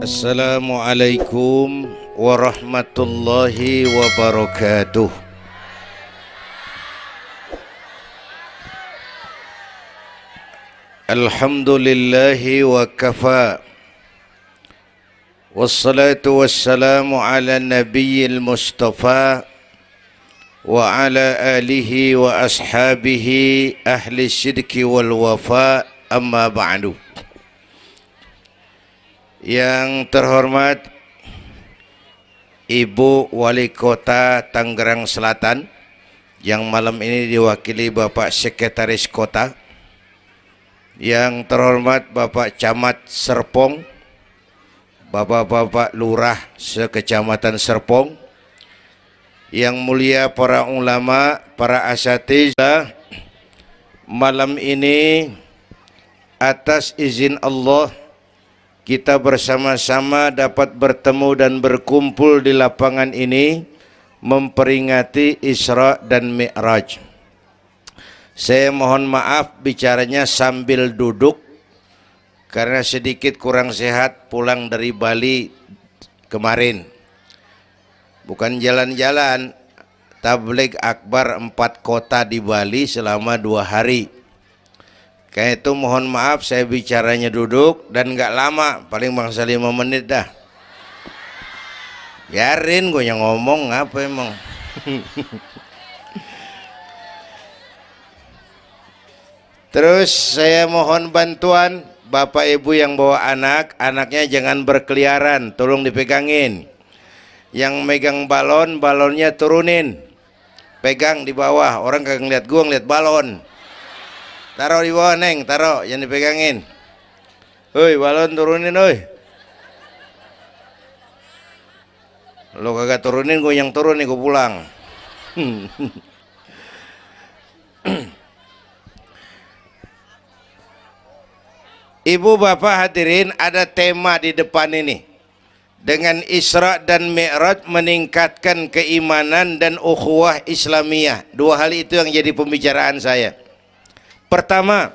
Assalamualaikum warahmatullahi wabarakatuh. Alhamdulillahi wa kafa. Wassalatu wassalamu ala nabiyyil mustafa wa ala alihi wa ashabihi ahli syidki wal wafa, amma ba'du. Yang terhormat Ibu Wali Kota Tangerang Selatan, yang malam ini diwakili Bapak Sekretaris Kota. Yang terhormat Bapak Camat Serpong, Bapak-bapak Lurah sekecamatan Serpong, yang mulia para ulama, para asatidzah, malam ini atas izin Allah kita bersama-sama dapat bertemu dan berkumpul di lapangan ini memperingati Isra dan Mi'raj. Saya mohon maaf bicaranya sambil duduk karena sedikit kurang sehat pulang dari Bali kemarin. Bukan jalan-jalan, tabligh akbar 4 kota di Bali selama 2 hari. Kayak itu mohon maaf saya bicaranya duduk dan nggak lama, paling bangsa 5 menit dah. Biarin gue yang ngomong apa emang. Terus saya mohon bantuan Bapak Ibu yang bawa anak, anaknya jangan berkeliaran, tolong dipegangin. Yang megang balon, balonnya turunin. Pegang di bawah, orang kagak ngeliat gua, ngeliat balon. Taruh di bawah, Neng, taruh, jangan dipegangin. Hoi, balon turunin, hoi. Lo kagak turunin, gue yang turun nih, gue pulang. Ibu bapak hadirin, ada tema di depan ini. Dengan Isra dan Mi'raj meningkatkan keimanan dan ukhuwah Islamiyah. 2 hal itu yang jadi pembicaraan saya. Pertama,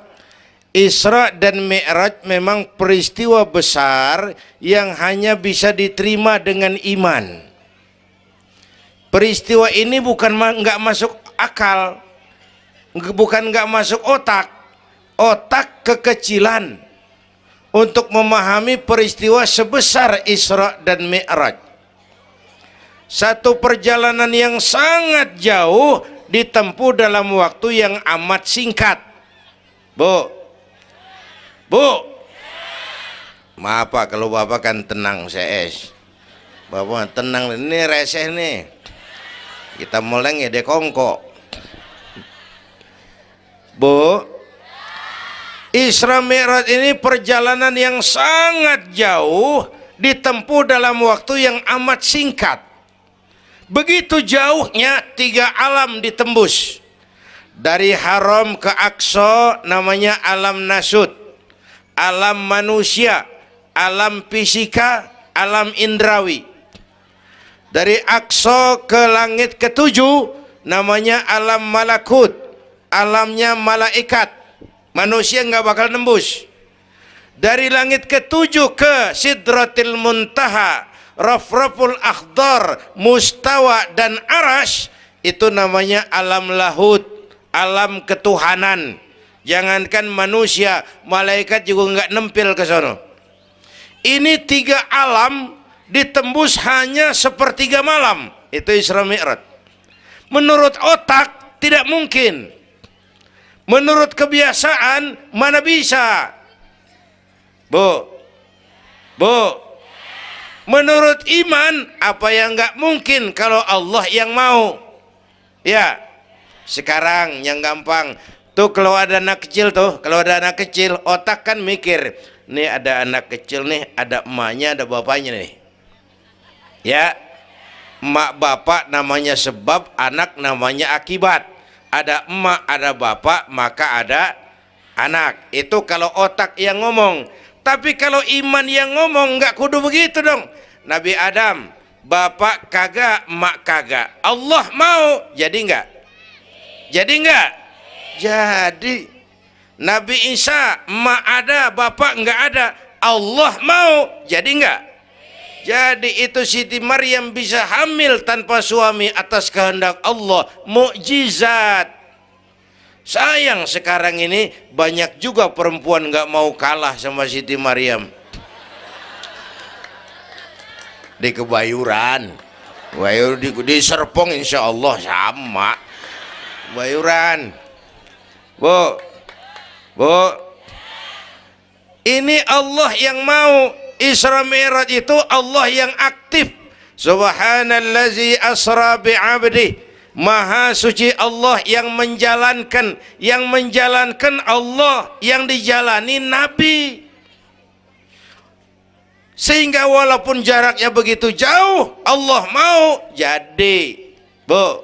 Isra dan Mi'raj memang peristiwa besar yang hanya bisa diterima dengan iman. Peristiwa ini bukan nggak masuk akal, bukan nggak masuk otak. Otak kekecilan untuk memahami peristiwa sebesar Isra dan Mi'raj. Satu perjalanan yang sangat jauh ditempuh dalam waktu yang amat singkat. Bu, maaf Pak kalau Bapak kan tenang CS. Bapak tenang, ini reseh nih. Kita moleng ya dekongko. Bu, Isra Mi'raj ini perjalanan yang sangat jauh ditempuh dalam waktu yang amat singkat. Begitu jauhnya 3 alam ditembus. Dari haram ke Aqsa namanya alam nasut, alam manusia, alam fisika, alam indrawi. Dari Aqsa ke langit ke-7 namanya alam malakut, alamnya malaikat. Manusia nggak bakal nembus. Dari langit ke-7 ke Sidratil Muntaha, Rafraful Akhdar, Mustawa dan Arash, itu namanya alam lahut, alam ketuhanan. Jangankan manusia, malaikat juga nggak nempel ke sono. Ini 3 alam ditembus hanya sepertiga malam. Itu Isra Mi'raj. Menurut otak tidak mungkin. Menurut kebiasaan mana bisa? Bu, menurut iman apa yang nggak mungkin kalau Allah yang mau? Ya. Sekarang yang gampang tuh, kalau ada anak kecil tuh, kalau ada anak kecil otak kan mikir, nih ada anak kecil nih, ada emaknya, ada bapaknya nih. Ya, emak bapak namanya sebab, anak namanya akibat. Ada emak, ada bapak, maka ada anak. Itu kalau otak yang ngomong. Tapi kalau iman yang ngomong nggak kudu begitu dong. Nabi Adam, bapak kagak, emak kagak. Allah mau, jadi enggak? Jadi enggak? Jadi. Nabi Isa, emak ada, bapak enggak ada. Allah mau, jadi enggak? Jadi itu Siti Maryam bisa hamil tanpa suami atas kehendak Allah, mukjizat. Sayang sekarang ini banyak juga perempuan nggak mau kalah sama Siti Maryam. Di Kebayuran, di Serpong insya Allah sama. Bayuran, Bu, ini Allah yang mau. Isra Mi'raj itu Allah yang aktif. Subhanallazi asra bi'abdi. Maha suci Allah yang menjalankan Allah, yang dijalani Nabi. Sehingga walaupun jaraknya begitu jauh, Allah mau jadi. Bu,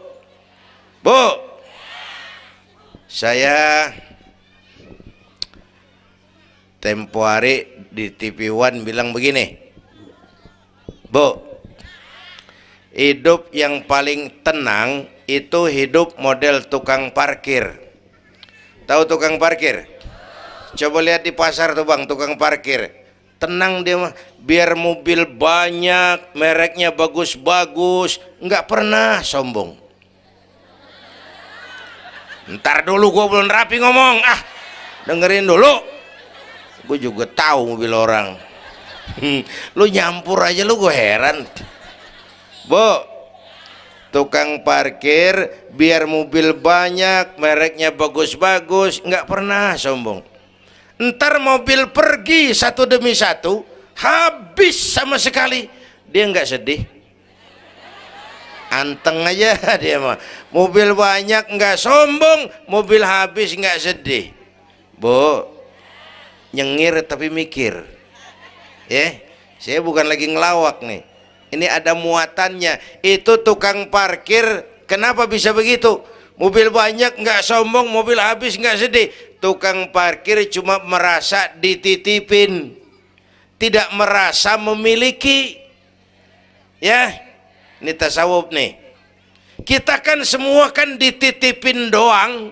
saya tempo hari di TV One bilang begini, Bu, hidup yang paling tenang itu hidup model tukang parkir. Tahu tukang parkir? Coba lihat di pasar tuh bang, tukang parkir. Tenang dia mah, biar mobil banyak, mereknya bagus-bagus, nggak pernah sombong. Ntar dulu gua belum rapi ngomong, dengerin dulu. Gue juga tahu mobil orang. Lu nyampur aja lu, gue heran. Bu, tukang parkir biar mobil banyak, mereknya bagus-bagus, nggak pernah sombong. Ntar mobil pergi satu demi satu, habis sama sekali, dia nggak sedih. Anteng aja dia mah. Mobil banyak nggak sombong, mobil habis nggak sedih. Bu, nyengir tapi mikir, ya. Saya bukan lagi ngelawak nih, ini ada muatannya. Itu tukang parkir kenapa bisa begitu? Mobil banyak nggak sombong, mobil habis nggak sedih. Tukang parkir cuma merasa dititipin, tidak merasa memiliki. Ya, ini tasawuf nih. Kita kan semua kan dititipin doang.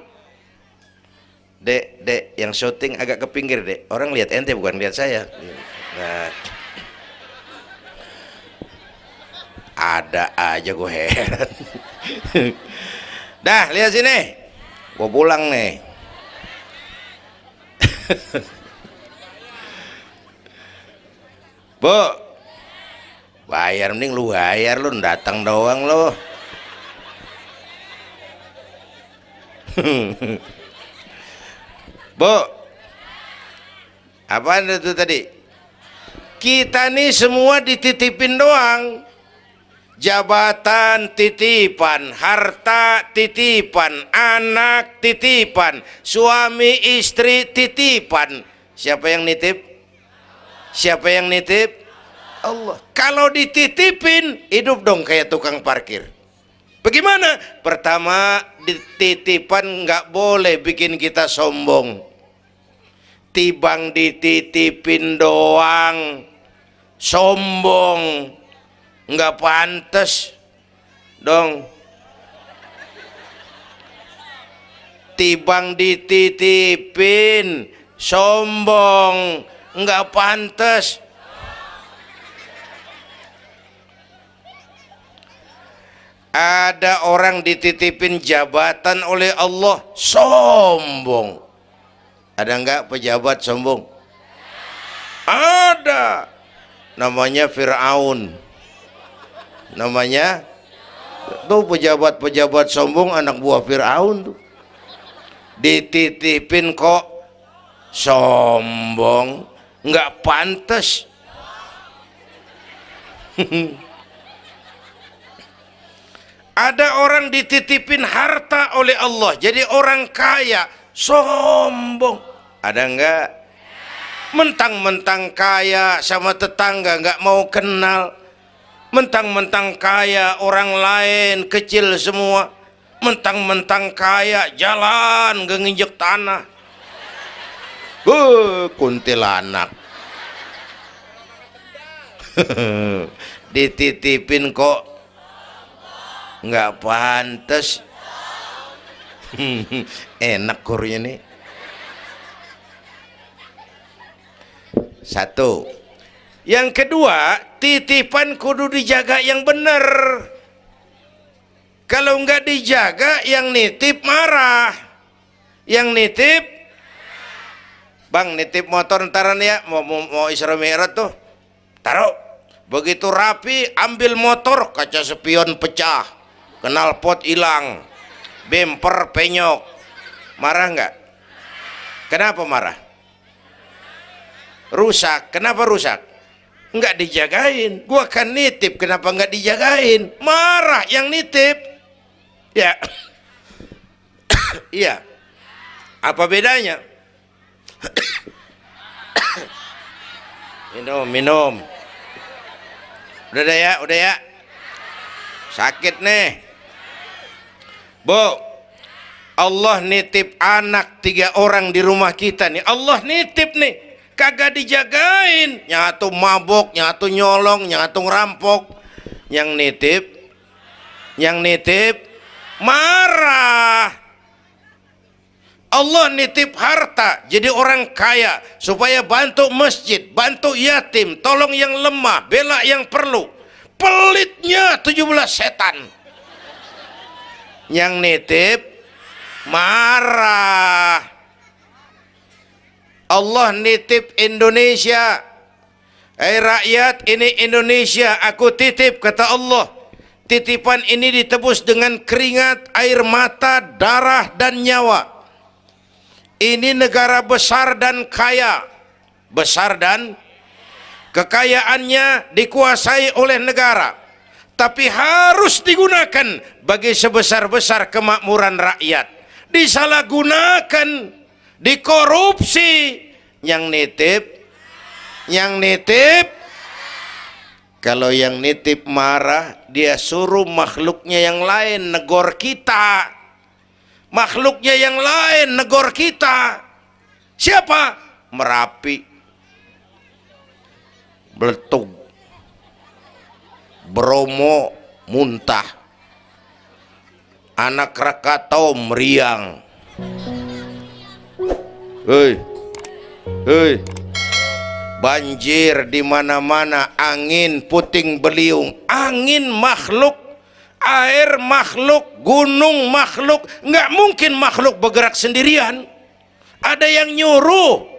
Dek, yang syuting agak ke pinggir, Dek. Orang lihat ente bukan lihat saya. Nah, ada aja gue heran. Dah, lihat sini. Gue pulang nih. Bu, bayar, mending lu bayar, lu datang doang lu. Bu, apa itu tadi? Kita nih semua dititipin doang. Jabatan titipan, harta titipan, anak titipan, suami istri titipan. Siapa yang nitip? Siapa yang nitip? Allah. Kalau dititipin, hidup dong kayak tukang parkir. Bagaimana? Pertama, dititipan nggak boleh bikin kita sombong. Tibang dititipin doang, sombong, nggak pantas dong. Tibang dititipin, sombong, nggak pantas. Ada orang dititipin jabatan oleh Allah, sombong. Ada enggak pejabat sombong? Ada. Namanya Fir'aun. Namanya tuh pejabat-pejabat sombong, anak buah Fir'aun tuh. Dititipin kok sombong, enggak pantas. Ada orang dititipin harta oleh Allah, jadi orang kaya, sombong. Ada enggak? Mentang-mentang kaya sama tetangga enggak mau kenal. Mentang-mentang kaya orang lain kecil semua. Mentang-mentang kaya jalan gak nginjek tanah. Kuntilanak. Dititipin kok nggak pantas. Enak kurnya nih. Satu, Yang kedua, titipan kudu dijaga yang benar. Kalau nggak dijaga, yang nitip marah. Yang nitip, bang nitip motor ntaran ya, mau Isra Mi'raj tuh, taruh. Begitu rapi, ambil motor, kaca spion pecah, knalpot hilang, bemper penyok. Marah nggak? Kenapa marah? Rusak. Kenapa rusak? Nggak dijagain. Gua kan nitip, kenapa nggak dijagain? Marah yang nitip. Ya, iya. Apa bedanya? Minum. Udah ya. Sakit nih. Bu, Allah nitip anak 3 orang di rumah kita nih. Allah nitip nih, kagak dijagain. Nyatu mabok, nyatu nyolong, nyatu ngerampok. Yang nitip marah. Allah nitip harta jadi orang kaya supaya bantu masjid, bantu yatim, tolong yang lemah, bela yang perlu. Pelitnya 17 setan. Yang nitip marah. Allah nitip Indonesia. Rakyat, ini Indonesia aku titip, kata Allah. Titipan ini ditebus dengan keringat, air mata, darah dan nyawa. Ini negara besar dan kaya. Besar dan kekayaannya dikuasai oleh negara, tapi harus digunakan bagi sebesar-besar kemakmuran rakyat. Disalahgunakan, dikorupsi. Yang nitip, kalau yang nitip marah, dia suruh makhluknya yang lain negor kita. Makhluknya yang lain negor kita. Siapa? Merapi, Beletung, Bromo muntah, Anak Krakatau meriang. Hei, banjir di mana-mana, angin puting beliung, angin makhluk, air makhluk, gunung makhluk. Nggak mungkin makhluk bergerak sendirian. Ada yang nyuruh.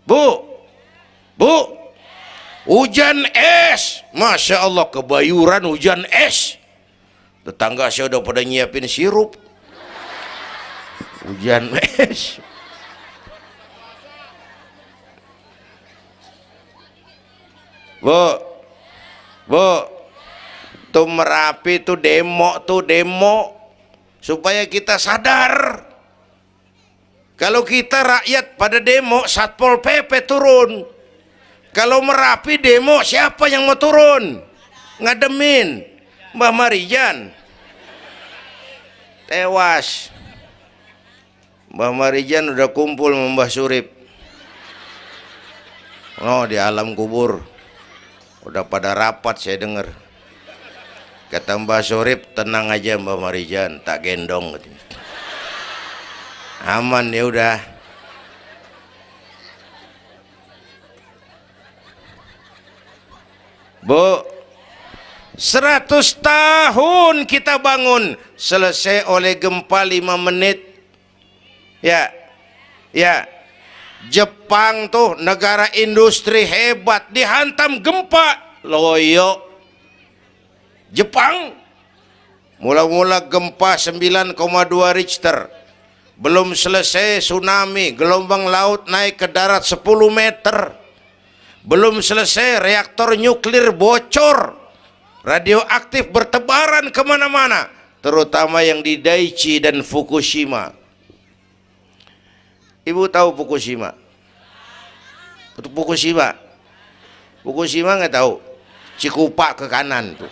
Bu, hujan es, masya Allah, Kebayuran hujan es. Tetangga saya udah pada nyiapin sirup. Hujan es. Bu, tuh Merapi tuh demo supaya kita sadar. Kalau kita rakyat pada demo, Satpol PP turun. Kalau Merapi demo, siapa yang mau turun? Ngademin Mbah Marijan. Tewas. Mbah Marijan udah kumpul sama Mbah Surip. Oh, di alam kubur. Udah pada rapat saya dengar. Kata Mbah Surip, tenang aja Mbah Marijan, tak gendong. Aman ya udah. Bu, 100 tahun kita bangun, selesai oleh gempa 5 menit. Ya. Jepang tuh negara industri hebat, dihantam gempa, loyo. Jepang mula-mula gempa 9,2 Richter, belum selesai tsunami, gelombang laut naik ke darat 10 meter, belum selesai reaktor nuklir bocor, radioaktif bertebaran kemana-mana, terutama yang di Daiichi dan Fukushima. Ibu tahu Fukushima? Fukushima nggak tahu? Cikupa ke kanan tuh.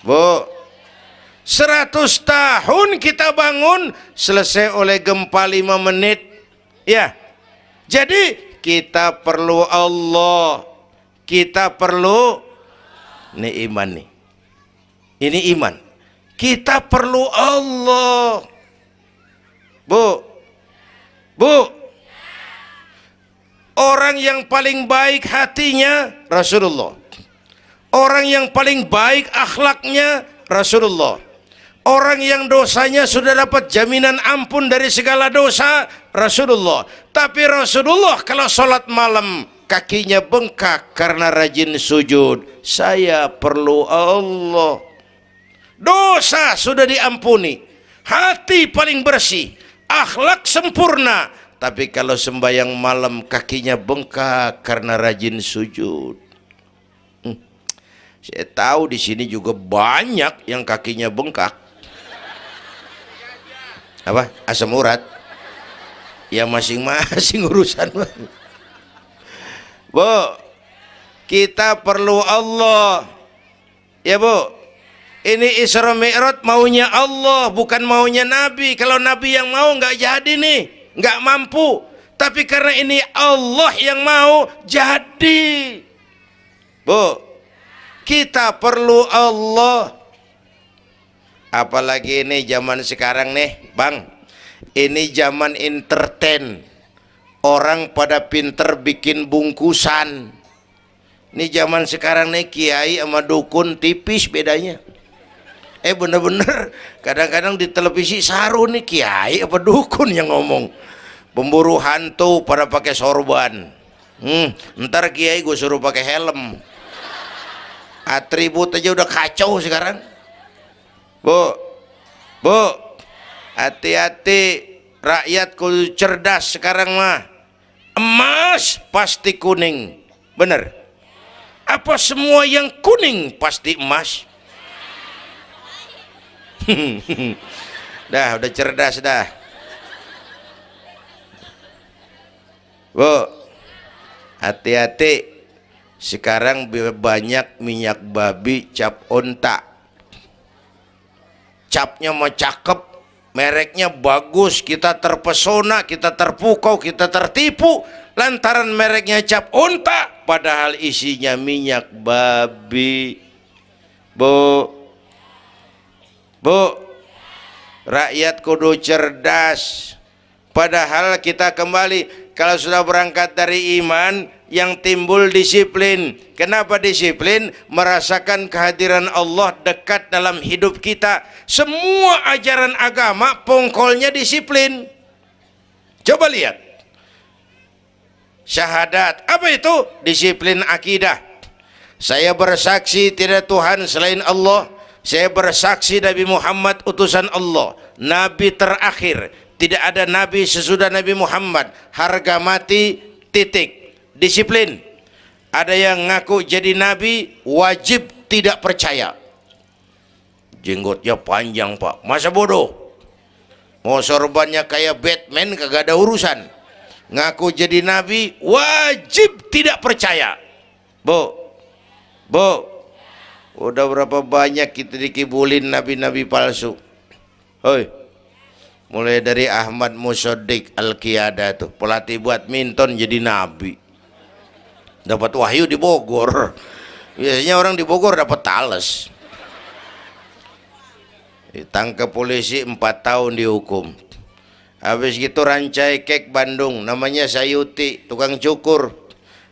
Bu, 100 tahun kita bangun, selesai oleh gempa 5 menit. Ya, jadi kita perlu Allah, kita perlu, ini iman nih, ini iman. Kita perlu Allah. Bu, Orang yang paling baik hatinya Rasulullah. Orang yang paling baik akhlaknya Rasulullah. Orang yang dosanya sudah dapat jaminan ampun dari segala dosa Rasulullah. Tapi Rasulullah kalau sholat malam kakinya bengkak karena rajin sujud. Saya perlu Allah. Dosa sudah diampuni, hati paling bersih, akhlak sempurna. Tapi kalau sembahyang malam kakinya bengkak karena rajin sujud. Saya tahu di sini juga banyak yang kakinya bengkak. Apa? Asam urat. Ya masing-masing urusan. Bu, kita perlu Allah. Ya Bu, ini Isra Mi'raj maunya Allah, bukan maunya Nabi. Kalau Nabi yang mau nggak jadi nih, nggak mampu. Tapi karena ini Allah yang mau, jadi. Bu, kita perlu Allah. Apalagi ini zaman sekarang nih Bang, ini zaman entertain. Orang pada pinter bikin bungkusan. Ini zaman sekarang nih kiai sama dukun tipis bedanya. Bener-bener kadang-kadang di televisi saru nih kiai apa dukun yang ngomong. Pemburu hantu pada pakai sorban. Ntar kiai gue suruh pakai helm. Atribut aja udah kacau sekarang. Bu, hati-hati, rakyat kudu cerdas sekarang mah. Emas pasti kuning, bener? Apa semua yang kuning pasti emas? Udah cerdas dah. Bu, hati-hati. Sekarang banyak minyak babi cap onta. Capnya mau cakep, mereknya bagus, kita terpesona, kita terpukau, kita tertipu lantaran mereknya cap onta, padahal isinya minyak babi. Bu, rakyat kudu cerdas. Padahal kita kembali, kalau sudah berangkat dari iman, yang timbul disiplin. Kenapa disiplin? Merasakan kehadiran Allah dekat dalam hidup kita. Semua ajaran agama pongkolnya disiplin. Coba lihat. Syahadat, apa itu? Disiplin akidah. Saya bersaksi tidak Tuhan selain Allah. Saya bersaksi Nabi Muhammad utusan Allah, Nabi terakhir. Tidak ada Nabi sesudah Nabi Muhammad. Harga mati, titik. Disiplin. Ada yang ngaku jadi Nabi, wajib tidak percaya. Jenggotnya panjang Pak, masa bodoh? Mau sorbannya kayak Batman kagak ada urusan. Ngaku jadi Nabi, wajib tidak percaya. Bu, udah berapa banyak kita dikibulin nabi-nabi palsu. Hoi, mulai dari Ahmad Musaddiq Al-Qiyada tuh, pelatih badminton jadi nabi. Dapat wahyu di Bogor. Biasanya orang di Bogor dapat tales. Ditangkap polisi 4 tahun dihukum. Habis gitu Rancai Kek Bandung, namanya Sayuti, tukang cukur,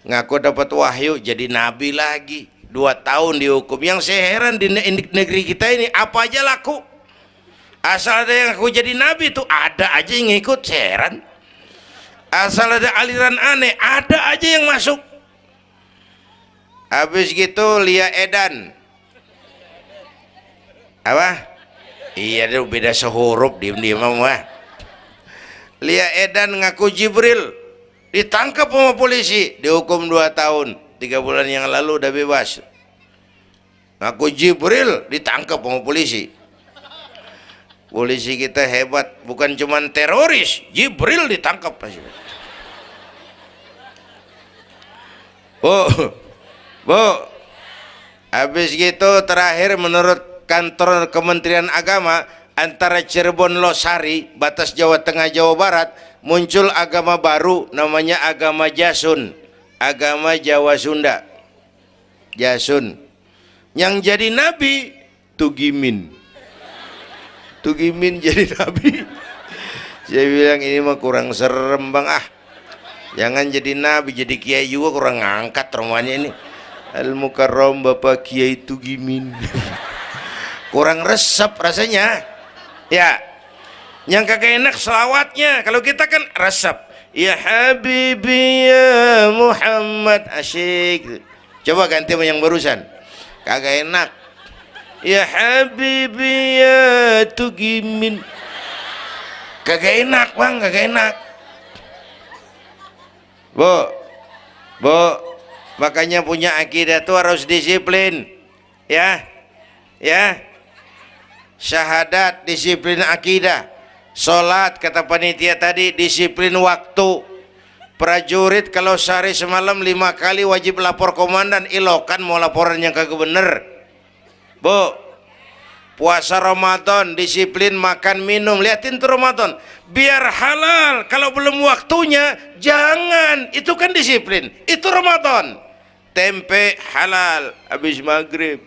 ngaku dapat wahyu jadi nabi lagi. 2 tahun dihukum. Yang saya heran di negeri kita ini apa aja laku. Asal ada yang aku jadi nabi tuh ada aja yang ngikut, saya heran. Asal ada aliran aneh ada aja yang masuk. Habis gitu Lia Edan. Apa? Iya dia beda sehuruf, diem-diem mah. Lia Edan ngaku Jibril, ditangkap sama polisi, dihukum 2 tahun. 3 bulan yang lalu udah bebas. Ngaku Jibril, ditangkap sama polisi. Polisi kita hebat, bukan cuman teroris, Jibril ditangkap. Bu, habis gitu terakhir menurut kantor Kementerian Agama, antara Cirebon Losari, batas Jawa Tengah Jawa Barat, muncul agama baru namanya agama Jasun, agama Jawa Sunda. Jasun. Yang jadi nabi Tugimin. Tugimin jadi nabi. Saya bilang ini mah kurang serem Bang. Jangan jadi nabi, jadi kiai juga kurang ngangkat rumahnya ini. Al Mukarram Bapak Kiai Tugimin. Kurang resep rasanya. Ya. Yang kagak enak selawatnya. Kalau kita kan resep. Ya Habibi ya Muhammad, asyik. Coba ganti sama yang barusan. Kagak enak. Ya Habibi ya Tugimin. Kagak enak bang, kagak enak. Bu, makanya punya akidah tuh harus disiplin, ya, syahadat disiplin akidah, sholat kata panitia tadi disiplin waktu, prajurit kalau sehari semalam 5 kali wajib lapor komandan, ilokan mau laporan yang kagak bener. Bu, puasa Ramadan disiplin makan minum, liatin tuh Ramadan biar halal, kalau belum waktunya jangan, itu kan disiplin, itu Ramadan. Tempe halal habis maghrib,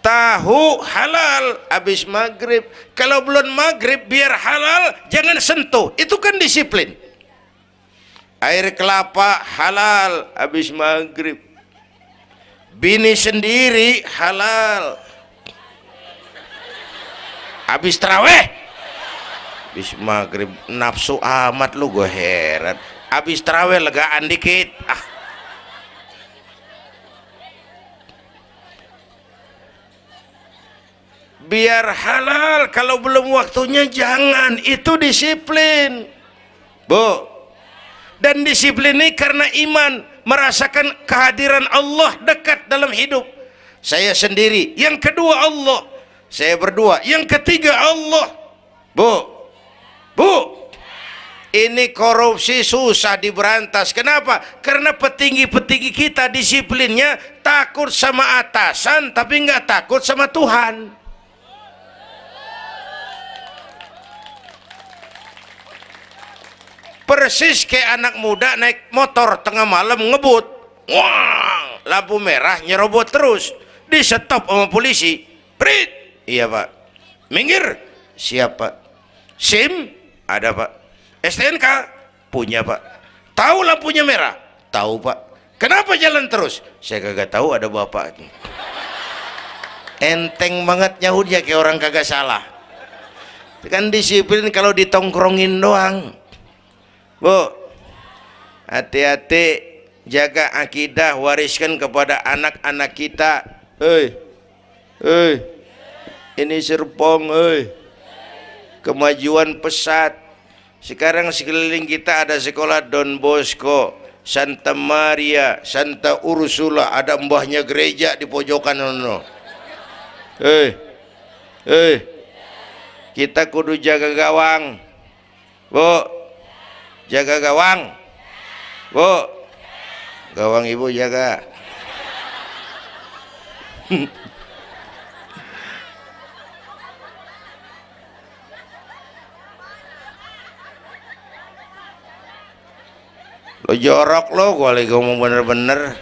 tahu halal habis maghrib, kalau belum maghrib biar halal jangan sentuh, itu kan disiplin. Air kelapa halal habis maghrib, bini sendiri halal habis taraweh, habis maghrib nafsu amat lu, gue heran. Habis taraweh legaan dikit, biar halal, kalau belum waktunya jangan, itu disiplin. Bu, dan disiplin ini karena iman, merasakan kehadiran Allah dekat dalam hidup. Saya sendiri, yang kedua Allah, saya berdua, yang ketiga Allah. Bu, ini korupsi susah diberantas. Kenapa? Karena petinggi-petinggi kita disiplinnya takut sama atasan tapi nggak takut sama Tuhan. Persis kayak anak muda naik motor tengah malam ngebut, wah, lampu merah nyerobot terus, di stop sama polisi. Prit, iya pak. Minggir, siap pak. SIM ada pak. STNK punya pak. Tahu lampunya merah? Tahu pak. Kenapa jalan terus? Saya kagak tahu, ada bapak. Enteng banget nyahutnya kayak orang kagak salah. Kan disiplin kalau ditongkrongin doang. Bu, hati-hati, jaga akidah, wariskan kepada anak-anak kita. Ini Serpong, kemajuan pesat. Sekarang sekeliling kita ada sekolah Don Bosco, Santa Maria, Santa Ursula, ada mbahnya gereja di pojokan ono. Kita kudu jaga gawang. Bu, jaga gawang. Bu, gawang ibu jaga. Lo jorok lo, gua lagi ngomong bener-bener.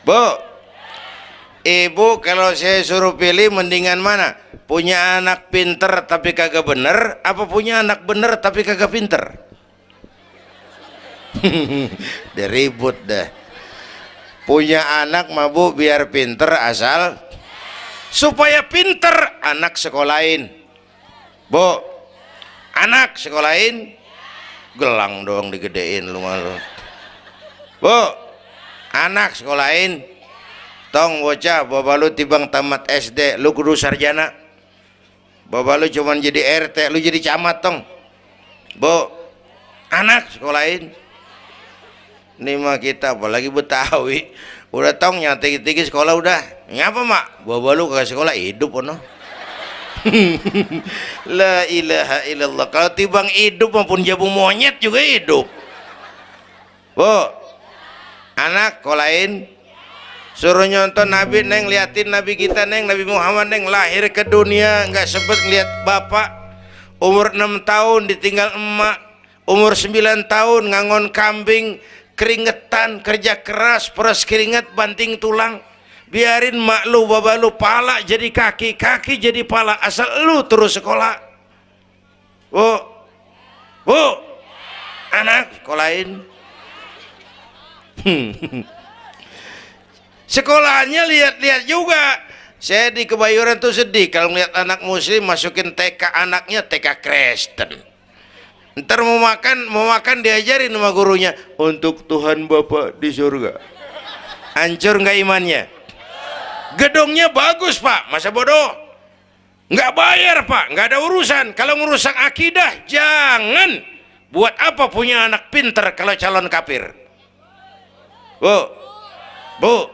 Bu, ibu kalau saya suruh pilih mendingan mana? Punya anak pinter tapi kagak bener, apa punya anak bener tapi kagak pinter? Dia ribut dah. Punya anak mah bu biar pinter, asal supaya pinter anak sekolahin. Bu, anak sekolahin, gelang doang digedein lu malu. Bu, anak sekolahin, tong bocah, bapak lu tibang tamat SD, lu kudu sarjana. Bapak lu cuman jadi RT, lu jadi camat tong. Bu, anak sekolahin. Ini mah kita apalagi Betawi, udah tong nyantai-tinggi sekolah udah. Ngapa mak? Bapak lu ke sekolah hidup ono. La ilaha illallah. Kalau tibang hidup maupun jabu monyet juga hidup. Bu, anak sekolahin, suruh nyonton Nabi neng, liatin Nabi kita neng, Nabi Muhammad neng, lahir ke dunia nggak sempet ngeliat bapak, umur 6 tahun ditinggal emak, umur 9 tahun ngangon kambing, keringetan, kerja keras, peras keringat, banting tulang, Biarin mak lu, baba lu, pala jadi kaki, kaki jadi pala, asal lu terus sekolah. Bu, bu, anak sekolahin. Sekolahnya lihat-lihat juga. Saya di Kebayoran tuh sedih kalau ngeliat anak muslim masukin TK, anaknya TK Kristen. Ntar mau makan diajarin sama gurunya, untuk Tuhan Bapa di surga. Hancur nggak imannya? Gedungnya bagus pak, masa bodoh? Nggak bayar pak, nggak ada urusan. Kalau ngerusak akidah, jangan. Buat apa punya anak pinter kalau calon kafir? Bu,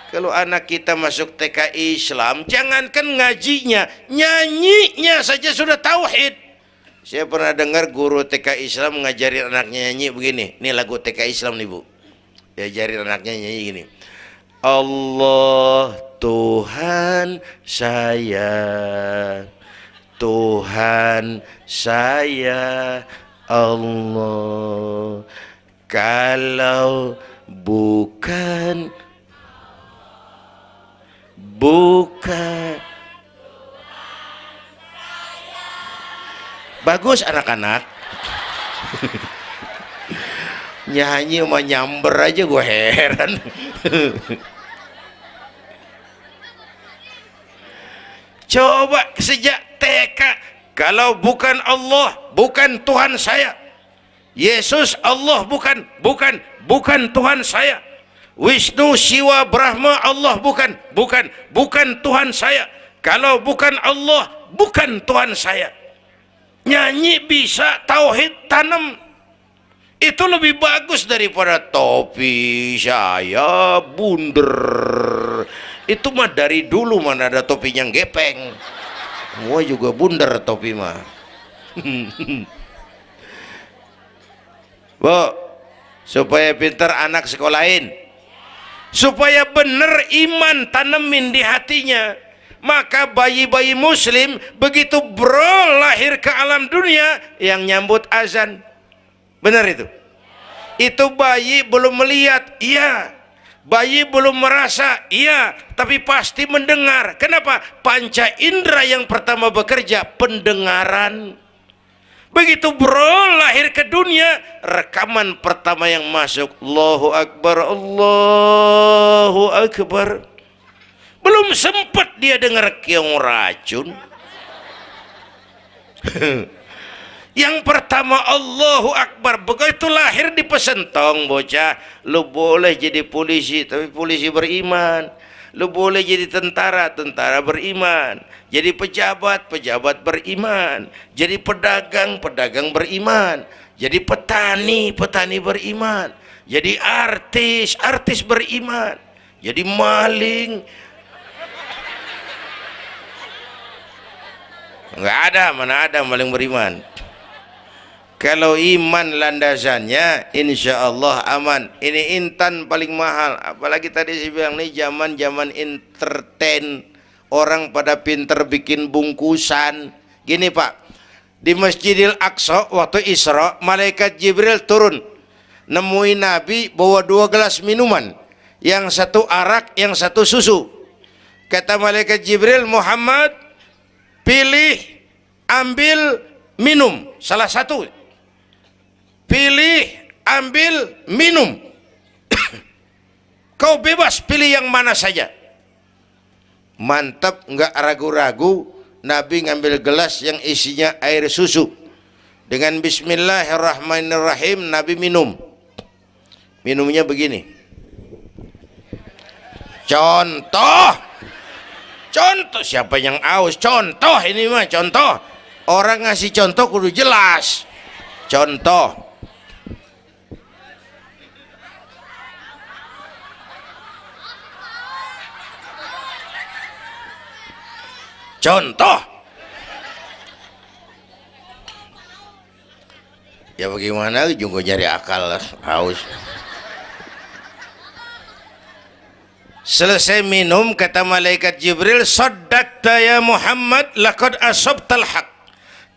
kalau anak kita masuk TK Islam, jangankan ngajinya, nyanyinya saja sudah tauhid. Saya pernah dengar guru TK Islam ngajarin anaknya nyanyi begini. Ini lagu TK Islam nih bu. Diajarin anaknya nyanyi gini. Allah Tuhan saya, Tuhan saya Allah. Kalau bukan bagus anak-anak. Nyanyi sama nyamber aja gue heran. Coba sejak TK, kalau bukan Allah, bukan Tuhan saya. Yesus Allah bukan Tuhan saya. Wisnu Siwa Brahma Allah bukan Tuhan saya. Kalau bukan Allah, bukan Tuhan saya. Nyanyi bisa, tauhid tanam. Itu lebih bagus daripada topi saya bunder. Itu mah dari dulu mana ada topinya gepeng. Semua juga bunder topi mah. Bu, supaya pintar anak sekolahin, supaya bener iman tanemin di hatinya. Maka bayi-bayi muslim begitu bro lahir ke alam dunia yang nyambut azan. Benar itu? Itu bayi belum melihat, iya. Bayi belum merasa, iya. Tapi pasti mendengar. Kenapa? Panca indera yang pertama bekerja, pendengaran. Begitu bro lahir ke dunia, rekaman pertama yang masuk, Allahu Akbar, Allahu Akbar. Belum sempat dia dengar keong racun. Yang pertama Allahu Akbar. Begitu lahir di pesentong bocah, lu boleh jadi polisi tapi polisi beriman. Lu boleh jadi tentara beriman. Jadi pejabat beriman. Jadi pedagang beriman. Jadi petani beriman. Jadi artis beriman. Jadi maling. Mana ada maling beriman. Kalau iman landasannya, insya Allah aman. Ini intan paling mahal. Apalagi tadi saya bilang nih zaman entertain, orang pada pinter bikin bungkusan. Gini pak, di Masjidil Aqsa waktu Isra, malaikat Jibril turun, nemuin Nabi bawa 2 gelas minuman, yang satu arak, yang satu susu. Kata malaikat Jibril, Muhammad, pilih, ambil, minum salah satu. Pilih, ambil, minum. Kau bebas pilih yang mana saja. Mantap, nggak ragu-ragu. Nabi ngambil gelas yang isinya air susu. Dengan Bismillahirrahmanirrahim, Nabi minum. Minumnya begini. Contoh, siapa yang aus? Contoh ini mah contoh. Orang ngasih contoh kudu jelas. Contoh. Ya bagaimana juga nyari akal, haus. Selesai minum, kata malaikat Jibril, saddaqta ya Muhammad, laqad asabtal haq.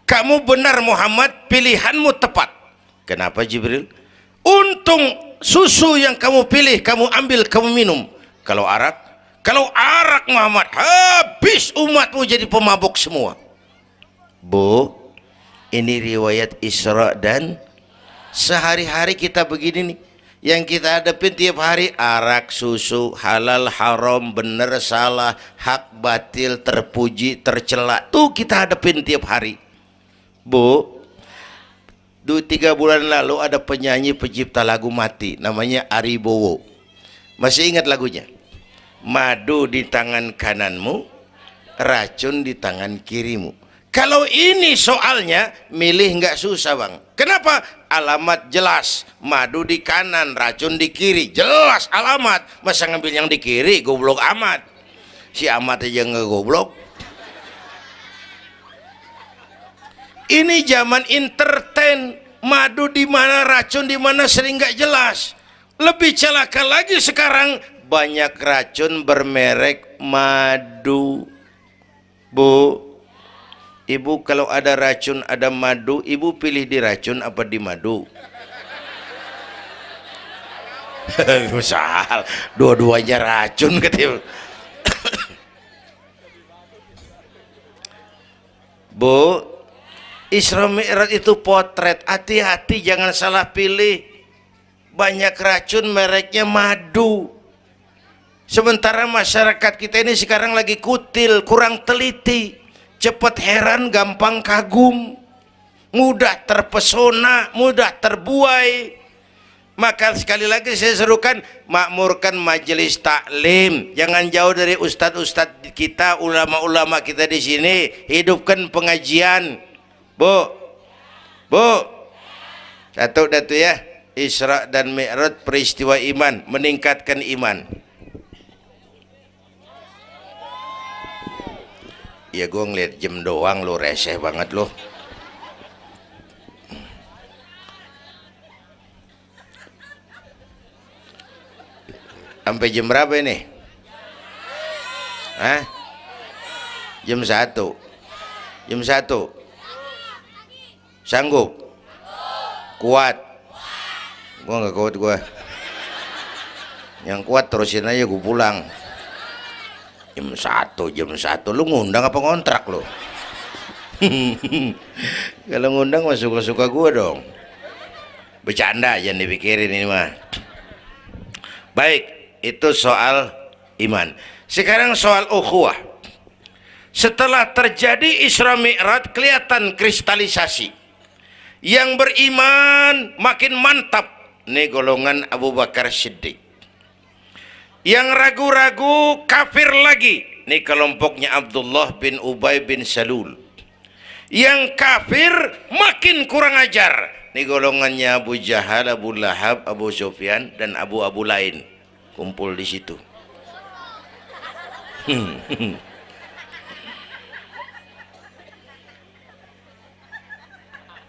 Kamu benar Muhammad, pilihanmu tepat. Kenapa Jibril? Untung susu yang kamu pilih, kamu ambil, kamu minum. Kalau arak, Kalau arak Muhammad, habis umatmu jadi pemabuk semua. Bu, ini riwayat Isra dan sehari-hari kita begini nih. Yang kita hadapin tiap hari arak, susu, halal, haram, benar, salah, hak, batil, terpuji, tercela. Tuh kita hadapin tiap hari. Bu, 3 bulan lalu ada penyanyi pencipta lagu mati, namanya Ari Bowo. Masih ingat lagunya? Madu di tangan kananmu, racun di tangan kirimu. Kalau ini soalnya milih nggak susah bang. Kenapa? Alamat jelas, madu di kanan, racun di kiri, jelas alamat. Masa ngambil yang di kiri, goblok amat. Si amat aja nggak goblok. Ini zaman entertain, madu di mana, racun di mana sering nggak jelas. Lebih celaka lagi sekarang, banyak racun bermerek madu. Bu, ibu kalau ada racun ada madu, ibu pilih di racun apa di madu? Misal dua-duanya racun gitu. Bu, Isra Mi'raj itu potret, hati-hati jangan salah pilih. Banyak racun mereknya madu. Sementara masyarakat kita ini sekarang lagi kutil, kurang teliti, cepat heran, gampang kagum, mudah terpesona, mudah terbuai. Maka sekali lagi saya serukan, makmurkan majelis taklim, jangan jauh dari ustadz-ustadz kita, ulama-ulama kita di sini, hidupkan pengajian. Bu, satu datu ya, Isra dan Mi'raj peristiwa iman, meningkatkan iman. Ya gue ngeliat jam doang, lo reseh banget lo. Sampai jam berapa ini? Hah? Jam 1. Jam 1. Sanggup? Kuat? Gue gak kuat gue. Yang kuat terusin aja, gue pulang. Jam 1. Lu ngundang apa ngontrak lu? Kalau ngundang mah suka-suka gue dong. Bercanda, jangan dipikirin ini mah. Baik, itu soal iman. Sekarang soal ukhuwah. Setelah terjadi Isra Mi'raj, kelihatan kristalisasi. Yang beriman makin mantap, nih golongan Abu Bakar Siddiq. Yang ragu-ragu kafir lagi, nih kelompoknya Abdullah bin Ubay bin Salul. Yang kafir makin kurang ajar, nih golongannya Abu Jahal, Abu Lahab, Abu Sufyan dan Abu lain kumpul di situ.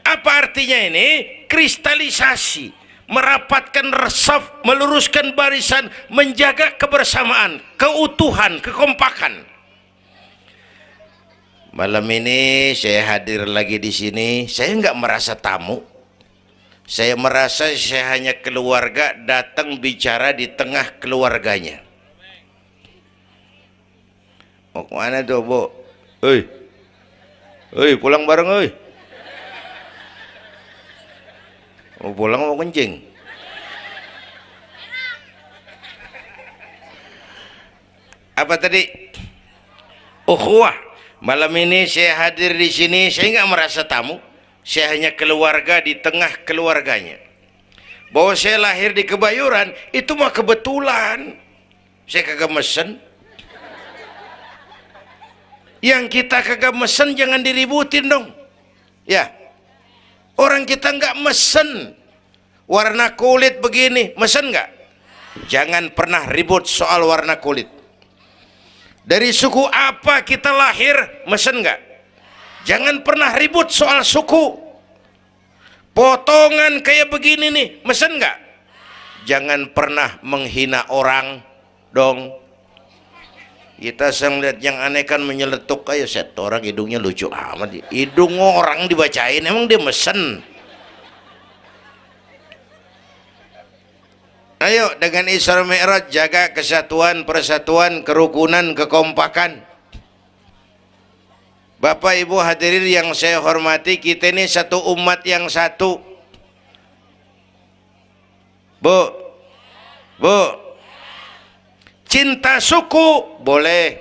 Apa artinya ini? Kristalisasi, merapatkan resaf, meluruskan barisan, menjaga kebersamaan, keutuhan, kekompakan. Malam ini saya hadir lagi di sini. Saya nggak merasa tamu. Saya merasa saya hanya keluarga datang bicara di tengah keluarganya. Mau kemana tuh, Bu? Pulang bareng, oi. Mau pulang mau kencing? Apa tadi? Ukhuwah. Malam ini saya hadir di sini, saya nggak merasa tamu. Saya hanya keluarga di tengah keluarganya. Bahwa saya lahir di Kebayoran itu mah kebetulan. Saya kagak mesen. Yang kita kagak mesen jangan diributin dong. Ya. Orang kita nggak mesen warna kulit begini, mesen nggak? Jangan pernah ribut soal warna kulit. Dari suku apa kita lahir, mesen nggak? Jangan pernah ribut soal suku. Potongan kayak begini nih, mesen nggak? Jangan pernah menghina orang dong. Kita sering lihat yang aneh kan menyeletuk kayak set orang hidungnya lucu amat. Hidung orang dibacain, emang dia mesen? Ayo dengan Isra Mi'raj jaga kesatuan, persatuan, kerukunan, kekompakan. Bapak Ibu hadirin yang saya hormati, kita ini satu umat yang satu. Bu, cinta suku boleh,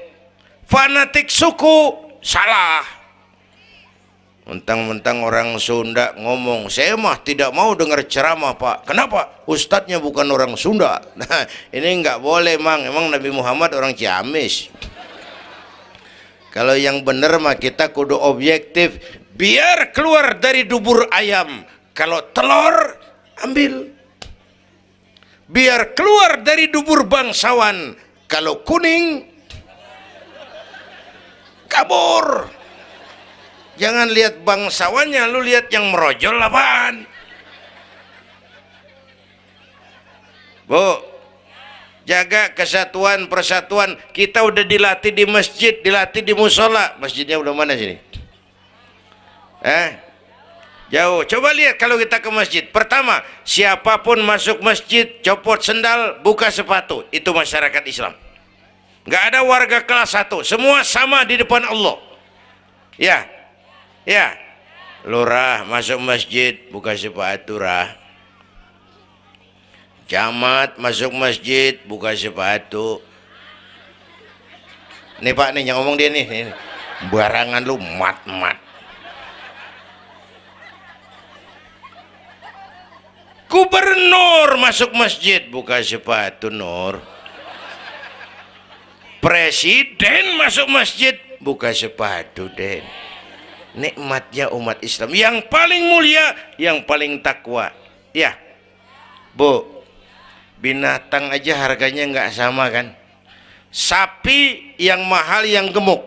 fanatik suku salah. Mentang-mentang orang Sunda ngomong, saya mah tidak mau dengar ceramah Pak. Kenapa? Ustadznya bukan orang Sunda. Nah, ini nggak boleh Mang. Emang Nabi Muhammad orang Ciamis. Kalau yang benar mah kita kudu objektif. Biar keluar dari dubur ayam. Kalau telur, ambil. Biar keluar dari dubur bangsawan. Kalau kuning, kabur. Jangan lihat bangsawannya, lu lihat yang merojol apaan. Bu, jaga kesatuan, persatuan. Kita udah dilatih di masjid, dilatih di musola. Masjidnya udah mana sini? Jauh. Coba lihat kalau kita ke masjid. Pertama, siapapun masuk masjid, copot sendal, buka sepatu. Itu masyarakat Islam. Nggak ada warga kelas 1. Semua sama di depan Allah. Ya, lurah masuk masjid buka sepatu rah. Camat masuk masjid buka sepatu. Nih Pak nih yang ngomong dia nih. Barangan lu mat. Gubernur masuk masjid buka sepatu Nur. Presiden masuk masjid buka sepatu Den. Nikmatnya umat Islam yang paling mulia, yang paling takwa. Ya Bu, binatang aja harganya nggak sama kan. Sapi yang mahal yang gemuk.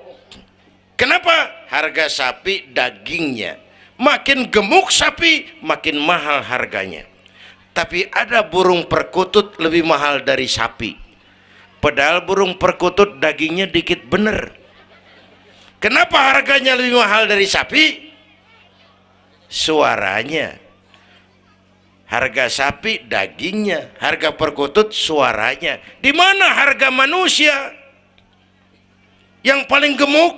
Kenapa? Harga sapi dagingnya. Makin gemuk sapi makin mahal harganya. Tapi ada burung perkutut lebih mahal dari sapi. Padahal burung perkutut dagingnya dikit bener. Kenapa harganya lebih mahal dari sapi? Suaranya. Harga sapi dagingnya, harga perkutut suaranya. Di mana harga manusia yang paling gemuk?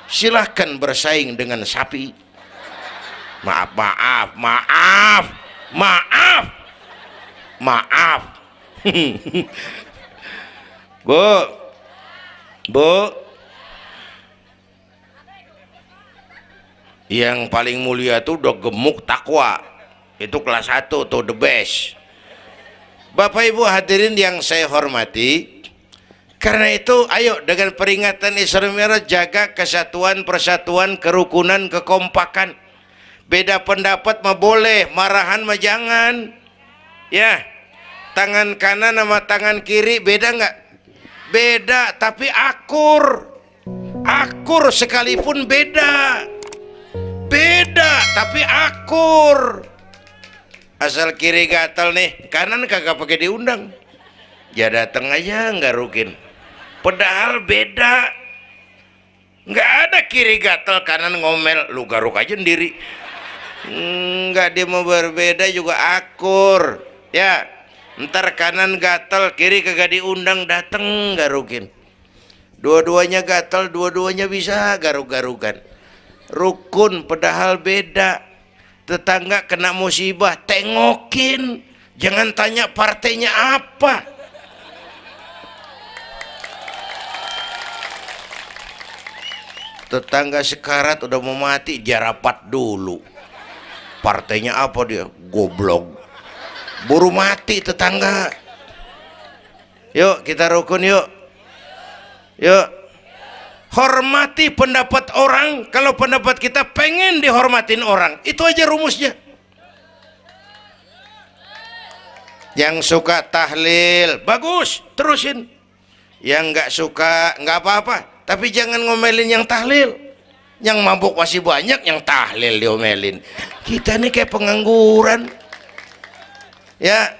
Silahkan bersaing dengan sapi. Maaf. Bu, yang paling mulia tuh udah gemuk takwa, itu kelas 1 tuh the best. Bapak Ibu hadirin yang saya hormati, karena itu ayo dengan peringatan Isra Mi'raj jaga kesatuan, persatuan, kerukunan, kekompakan. Beda pendapat mah boleh, marahan mah jangan. Ya, tangan kanan sama tangan kiri beda nggak? Beda, tapi akur sekalipun beda tapi akur. Asal kiri gatal nih, kanan kagak pakai diundang, ya datang aja nggak rukin. Padahal beda. Nggak ada kiri gatal kanan ngomel, lu garuk aja sendiri. Nggak, dia mau berbeda juga akur. Ya, ntar kanan gatal kiri kagak diundang, dateng garukin. Dua-duanya gatal, dua-duanya bisa garuk-garukan. Rukun padahal beda. Tetangga kena musibah, tengokin, jangan tanya partainya apa. Tetangga sekarat udah mau mati, dia rapat dulu. Partainya apa dia? Goblok. Buru mati tetangga. Yuk kita rukun yuk. Hormati pendapat orang. Kalau pendapat kita pengen dihormatin orang, itu aja rumusnya. Yang suka tahlil bagus, terusin. Yang nggak suka nggak apa-apa, tapi jangan ngomelin yang tahlil. Yang mabuk masih banyak, yang tahlil diomelin. Kita nih kayak pengangguran. Ya.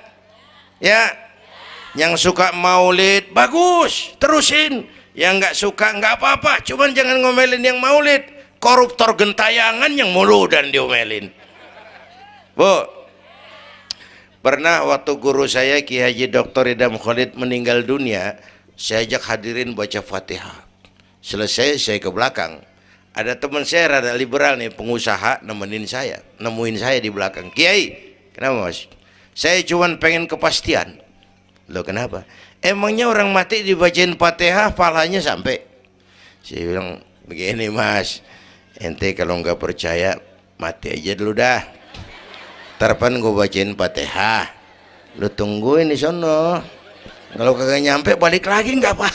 Yang suka maulid bagus, terusin. Yang nggak suka nggak apa-apa, cuman jangan ngomelin yang maulid. Koruptor gentayangan yang mulu dan diomelin. Bu, Pernah waktu guru saya Ki Haji Dr. Idam Khalid meninggal dunia, saya ajak hadirin baca Fatihah. Selesai saya ke belakang. Ada teman saya rada liberal nih, pengusaha, nemuin saya di belakang. Kiai, kenapa Mas? Saya cuman pengen kepastian. Loh kenapa? Emangnya orang mati dibacain Fatihah pahalanya sampai? Saya bilang begini Mas, ente kalau nggak percaya mati aja dulu dah. Tarpan gue bacain Fatihah, lu tungguin di sono. Kalau kagak nyampe balik lagi nggak apa.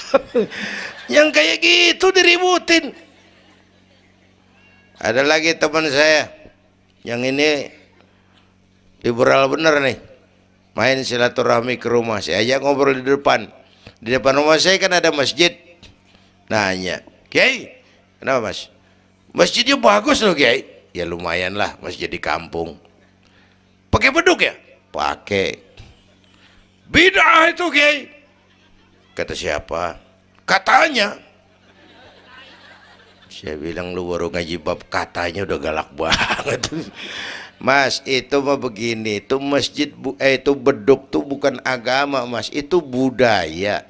Yang kayak gitu diributin. Ada lagi teman saya, yang ini liberal bener nih, main silaturahmi ke rumah. Saya ajak ngobrol di depan. Di depan rumah saya kan ada masjid. Nanya, Kiai, kenapa Mas? Masjidnya bagus loh Kiai. Ya lumayan lah, masjid di kampung. Pakai beduk ya? Pakai. Bid'ah itu Kiai. Kata siapa? Katanya. Saya bilang lu baru ngaji bab katanya udah galak banget. Mas, itu mah begini, itu masjid itu beduk tuh bukan agama Mas, itu budaya.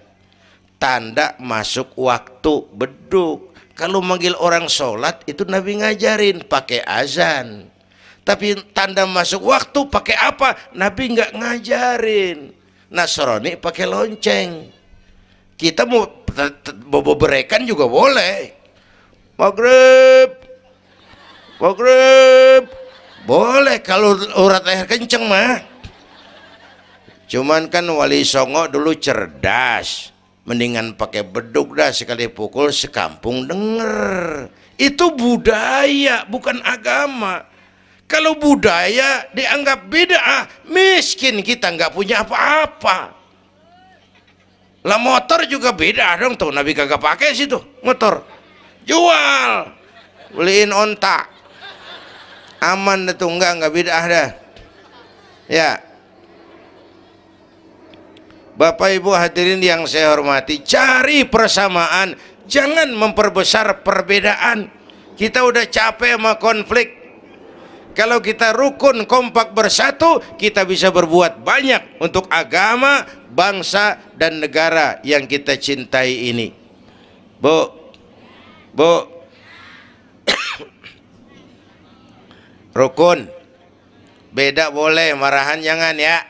Tanda masuk waktu beduk. Kalau manggil orang sholat itu Nabi ngajarin pakai azan. Tapi tanda masuk waktu pakai apa? Nabi nggak ngajarin. Nasrani pakai lonceng. Kita mau berekan juga boleh. Maghrib, maghrib, boleh kalau urat leher kenceng mah. Cuman kan Wali Songo dulu cerdas, mendingan pakai beduk dah, sekali pukul sekampung denger. Itu budaya bukan agama. Kalau budaya dianggap bid'ah, miskin kita nggak punya apa-apa. Lah motor juga beda dong tuh, Nabi kagak pakai situ motor. Jual, beliin onta, aman deh tuh, nggak bid'ah dah. Ya, Bapak Ibu hadirin yang saya hormati, cari persamaan, jangan memperbesar perbedaan. Kita udah capek sama konflik. Kalau kita rukun kompak bersatu, kita bisa berbuat banyak untuk agama, bangsa, dan negara yang kita cintai ini. Bu, rukun, beda boleh, marahan jangan ya.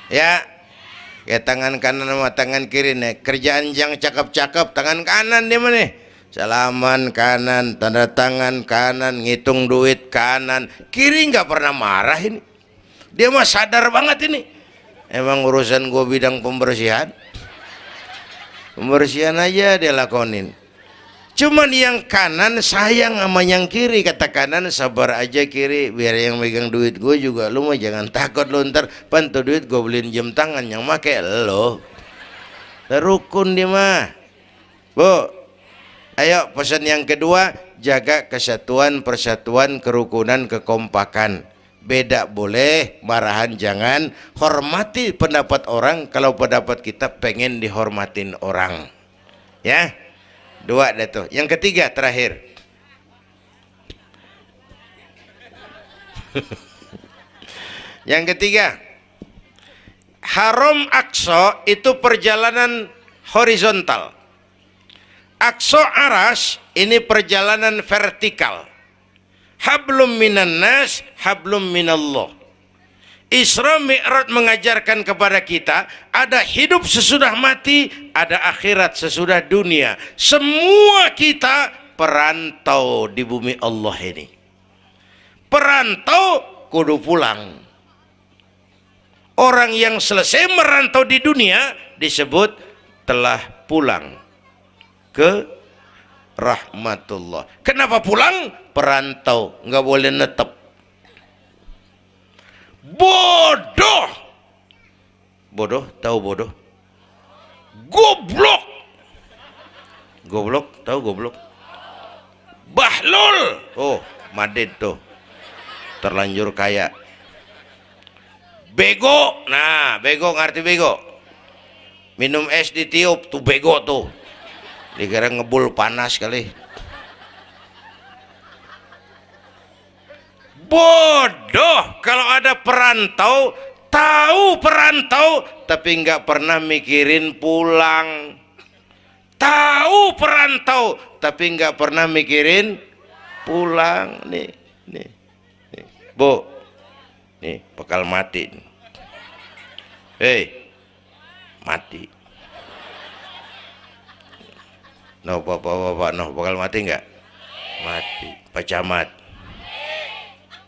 Ya, kayak tangan kanan sama tangan kiri nih. Kerjaan yang cakep-cakep, tangan kanan dia mana nih? Salaman kanan, tanda tangan kanan, ngitung duit kanan. Kiri nggak pernah marah ini. Dia mah sadar banget ini. Emang urusan gue bidang pembersihan. Pembersihan aja dia lakonin. Cuman yang kanan sayang sama yang kiri. Kata kanan, sabar aja kiri, biar yang megang duit gue juga. Lu mah jangan takut lu, ntar pantu duit gue beliin jam tangan yang make lo. Rukun dia mah. Bu, ayo pesan yang kedua, jaga kesatuan, persatuan, kerukunan, kekompakan. Beda boleh, marahan jangan. Hormati pendapat orang kalau pendapat kita pengen dihormatin orang. Ya, dua dah tuh. Yang ketiga terakhir. Yang ketiga, Haram Aqsa itu perjalanan horizontal. Aqsa Aras ini perjalanan vertikal. Hablum minan nas, hablum minallah. Isra Mi'raj mengajarkan kepada kita ada hidup sesudah mati, ada akhirat sesudah dunia. Semua kita perantau di bumi Allah ini. Perantau kudu pulang. Orang yang selesai merantau di dunia disebut telah pulang ke rahmatullah. Kenapa pulang? Perantau, nggak boleh netep. Bodoh, bodoh, tahu bodoh? Goblok, goblok, tahu goblok? Bahlul, oh Madid tuh, terlanjur kaya. Bego, nah bego ngerti bego? Minum es ditiup tuh bego tuh. Dikira ngebul panas kali. Bodoh, kalau ada perantau tahu perantau tapi nggak pernah mikirin pulang. Tahu perantau tapi nggak pernah mikirin pulang. Nih Bu, nih bakal mati. Hei, mati. No bapak no bakal mati nggak? Mati. Pak Camat,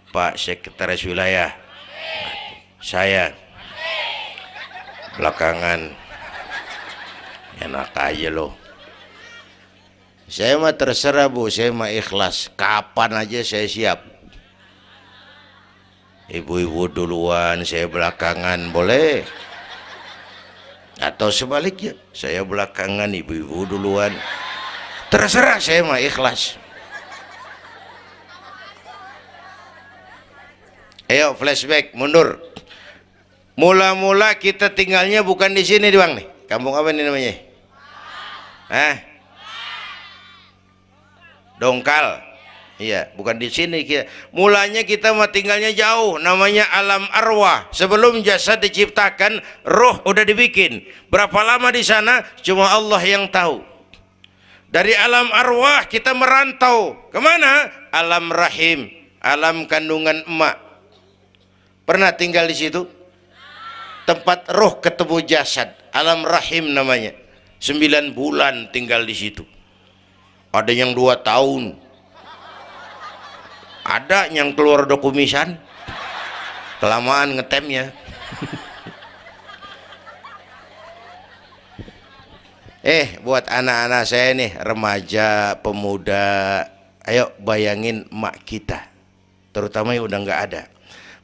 Pak Sekretaris Wilayah, saya belakangan enak aja loh. Saya mah terserah Bu, saya mah ikhlas. Kapan aja saya siap. Ibu-ibu duluan, saya belakangan, boleh? Atau sebaliknya, saya belakangan, ibu-ibu duluan. Terserah, saya mah ikhlas. Ayo flashback, mundur. Mula-mula kita tinggalnya bukan di sini Bang nih. Kampung apa ini namanya? Hah? Dongkal. Iya, bukan di sini kita. Mulanya kita mah tinggalnya jauh, namanya alam arwah. Sebelum jasad diciptakan, roh udah dibikin. Berapa lama di sana? Cuma Allah yang tahu. Dari alam arwah kita merantau kemana? Alam rahim, alam kandungan emak. Pernah tinggal di situ? Tempat roh ketemu jasad, alam rahim namanya. 9 bulan tinggal di situ. Ada yang 2 tahun. Ada yang keluar dokumisan, kelamaan ngetemnya. Buat anak-anak saya nih, remaja, pemuda, ayo bayangin mak kita, terutama yang udah nggak ada.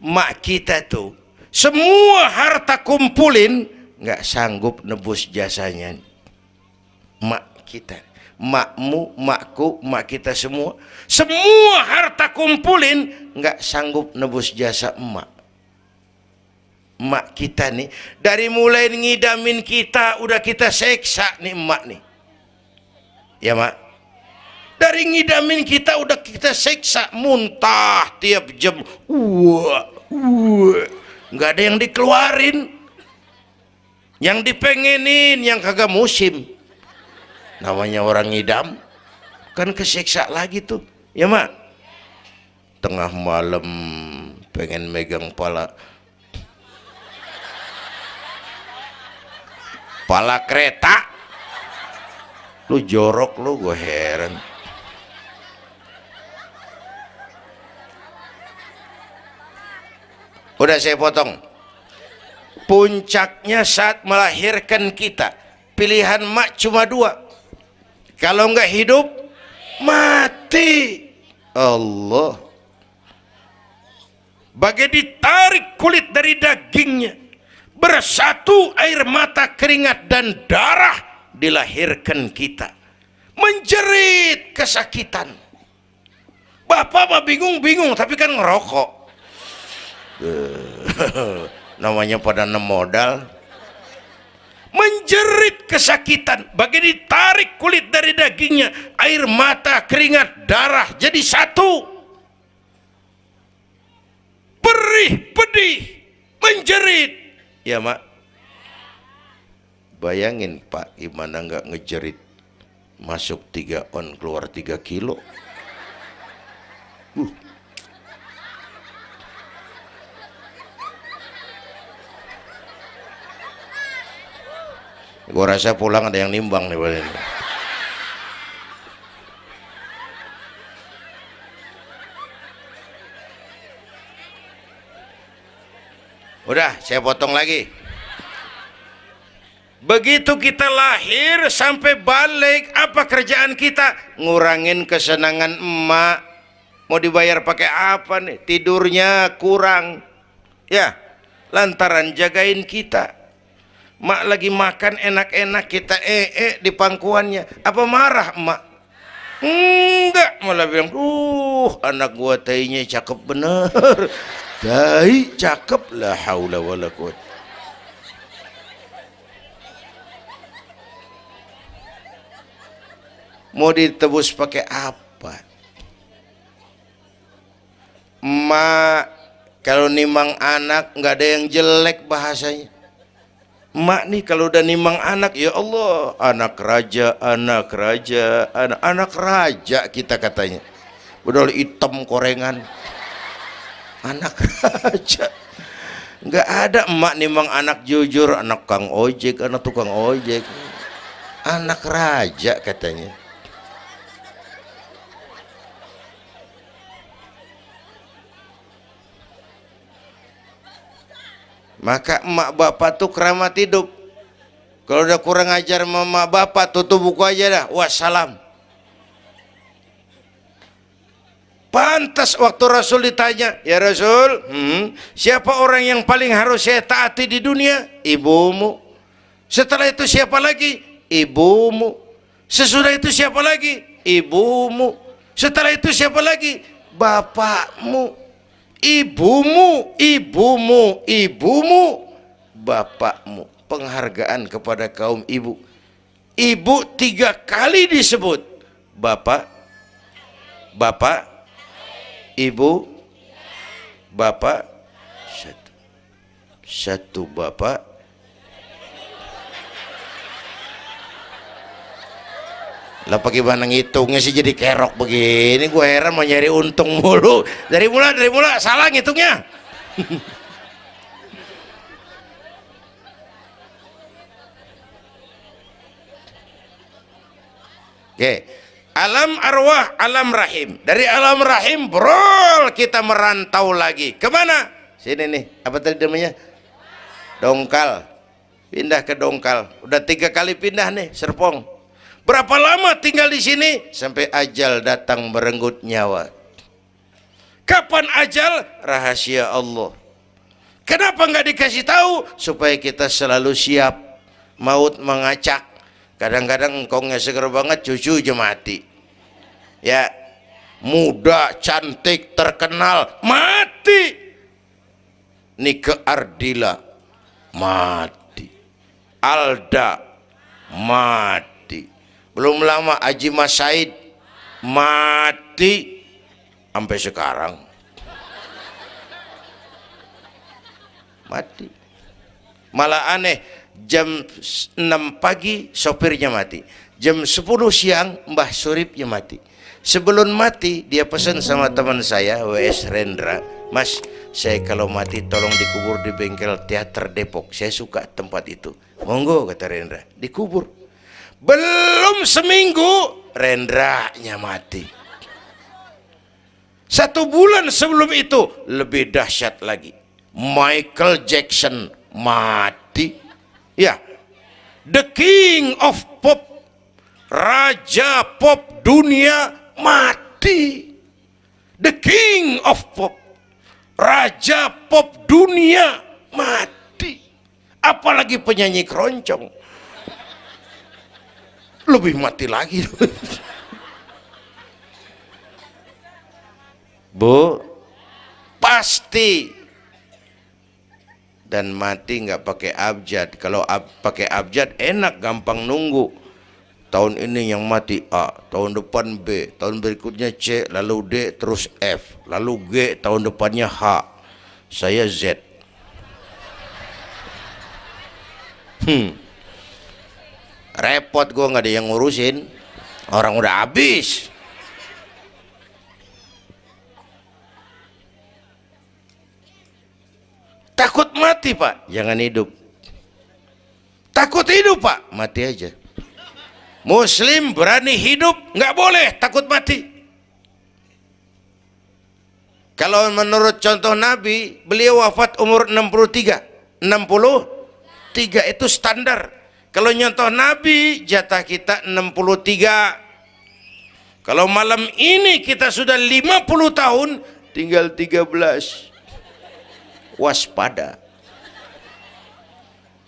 Mak kita tuh semua harta kumpulin nggak sanggup nebus jasanya. Mak kita, makmu, makku, mak kita semua harta kumpulin nggak sanggup nebus jasa emak. Emak kita nih dari mulai ngidamin kita udah kita seksa nih emak nih, ya mak. Dari ngidamin kita udah kita seksa, muntah tiap jam, nggak ada yang dikeluarin, yang dipengenin yang kagak musim. Namanya orang ngidam kan kesiksa lagi tuh, ya mak. Tengah malam pengen megang pala kereta, lu jorok lu, gue heran. Udah saya potong. Puncaknya saat melahirkan kita, pilihan mak cuma 2. Kalau enggak hidup, mati. Allah. Bagai ditarik kulit dari dagingnya, bersatu air mata, keringat dan darah, dilahirkan kita. Menjerit kesakitan. Bapak mah bingung-bingung, tapi kan ngerokok. Namanya pada modal. Menjerit kesakitan, bagai ditarik kulit dari dagingnya, air mata, keringat, darah jadi satu. Perih, pedih, menjerit. Ya mak, bayangin Pak, gimana nggak ngejerit. Masuk 3 on, keluar 3 kilo. Gue rasa pulang ada yang nimbang nih. Udah saya potong lagi. Begitu kita lahir sampai balik, apa kerjaan kita? Ngurangin kesenangan emak. Mau dibayar pakai apa nih? Tidurnya kurang, ya, lantaran jagain kita. Mak lagi makan enak-enak, kita di pangkuannya. Apa marah emak? Enggak, malah bilang, anak gua tainya cakep bener. Tai cakep, la haula wala quwwata. Mau ditebus pakai apa? Emak Kalau nimang anak nggak ada yang jelek bahasanya. Mak nih kalau udah nimang anak, ya Allah, anak raja, anak raja, anak raja kita katanya. Padahal hitam korengan. Anak raja. Nggak ada emak nimang anak jujur, anak kang ojek, anak tukang ojek. Anak raja katanya. Maka emak bapak tuh keramat hidup. Kalau udah kurang ajar mama bapak, tutup buku aja dah. Wassalam. Pantas waktu Rasul ditanya, ya Rasul, siapa orang yang paling harus saya taati di dunia? Ibumu. Setelah itu siapa lagi? Ibumu. Sesudah itu siapa lagi? Ibumu. Setelah itu siapa lagi? Bapakmu. Ibumu, ibumu, ibumu, bapakmu. Penghargaan kepada kaum ibu. Ibu 3 kali disebut. Bapak, bapak, ibu, bapak, satu bapak. Lah bagaimana ngitungnya sih jadi kerok begini? Gue heran, mau nyari untung mulu. Dari mula salah ngitungnya. Oke. Alam arwah, alam rahim. Dari alam rahim brol kita merantau lagi. Kemana? Sini nih. Apa tadi namanya? Dongkal. Pindah ke Dongkal. Udah 3 kali pindah nih, Serpong. Berapa lama tinggal di sini? Sampai ajal datang merenggut nyawa. Kapan ajal? Rahasia Allah. Kenapa nggak dikasih tahu? Supaya kita selalu siap. Maut mengacak. Kadang-kadang engkau nggak seger banget, cucu aja mati. Ya, muda, cantik, terkenal, mati. Nike Ardila, mati. Alda, mati. Belum lama Haji Mas Said mati sampai sekarang. Mati. Malah aneh, jam 6 pagi sopirnya mati. Jam 10 siang Mbah Suripnya mati. Sebelum mati dia pesan sama teman saya WS Rendra, Mas, saya kalau mati tolong dikubur di bengkel teater Depok. Saya suka tempat itu. Monggo, kata Rendra, dikubur. Belum seminggu Rendranya mati. 1 bulan sebelum itu lebih dahsyat lagi, Michael Jackson mati. Ya, the king of pop, raja pop dunia mati. The king of pop, raja pop dunia mati. Apalagi penyanyi keroncong lebih mati lagi. Bu, pasti. Dan mati nggak pakai abjad. Kalau pakai abjad enak, gampang nunggu. Tahun ini yang mati A, tahun depan B, tahun berikutnya C, lalu D, terus F, lalu G, tahun depannya H. Saya Z. Repot, gue nggak ada yang ngurusin, orang udah habis. Takut mati pak, jangan hidup. Takut hidup pak, mati aja. Muslim berani hidup, nggak boleh takut mati. Kalau menurut contoh Nabi, beliau wafat umur 63 itu standar. Kalau nyontoh Nabi, jatah kita 63. Kalau malam ini kita sudah 50 tahun, tinggal 13. Waspada.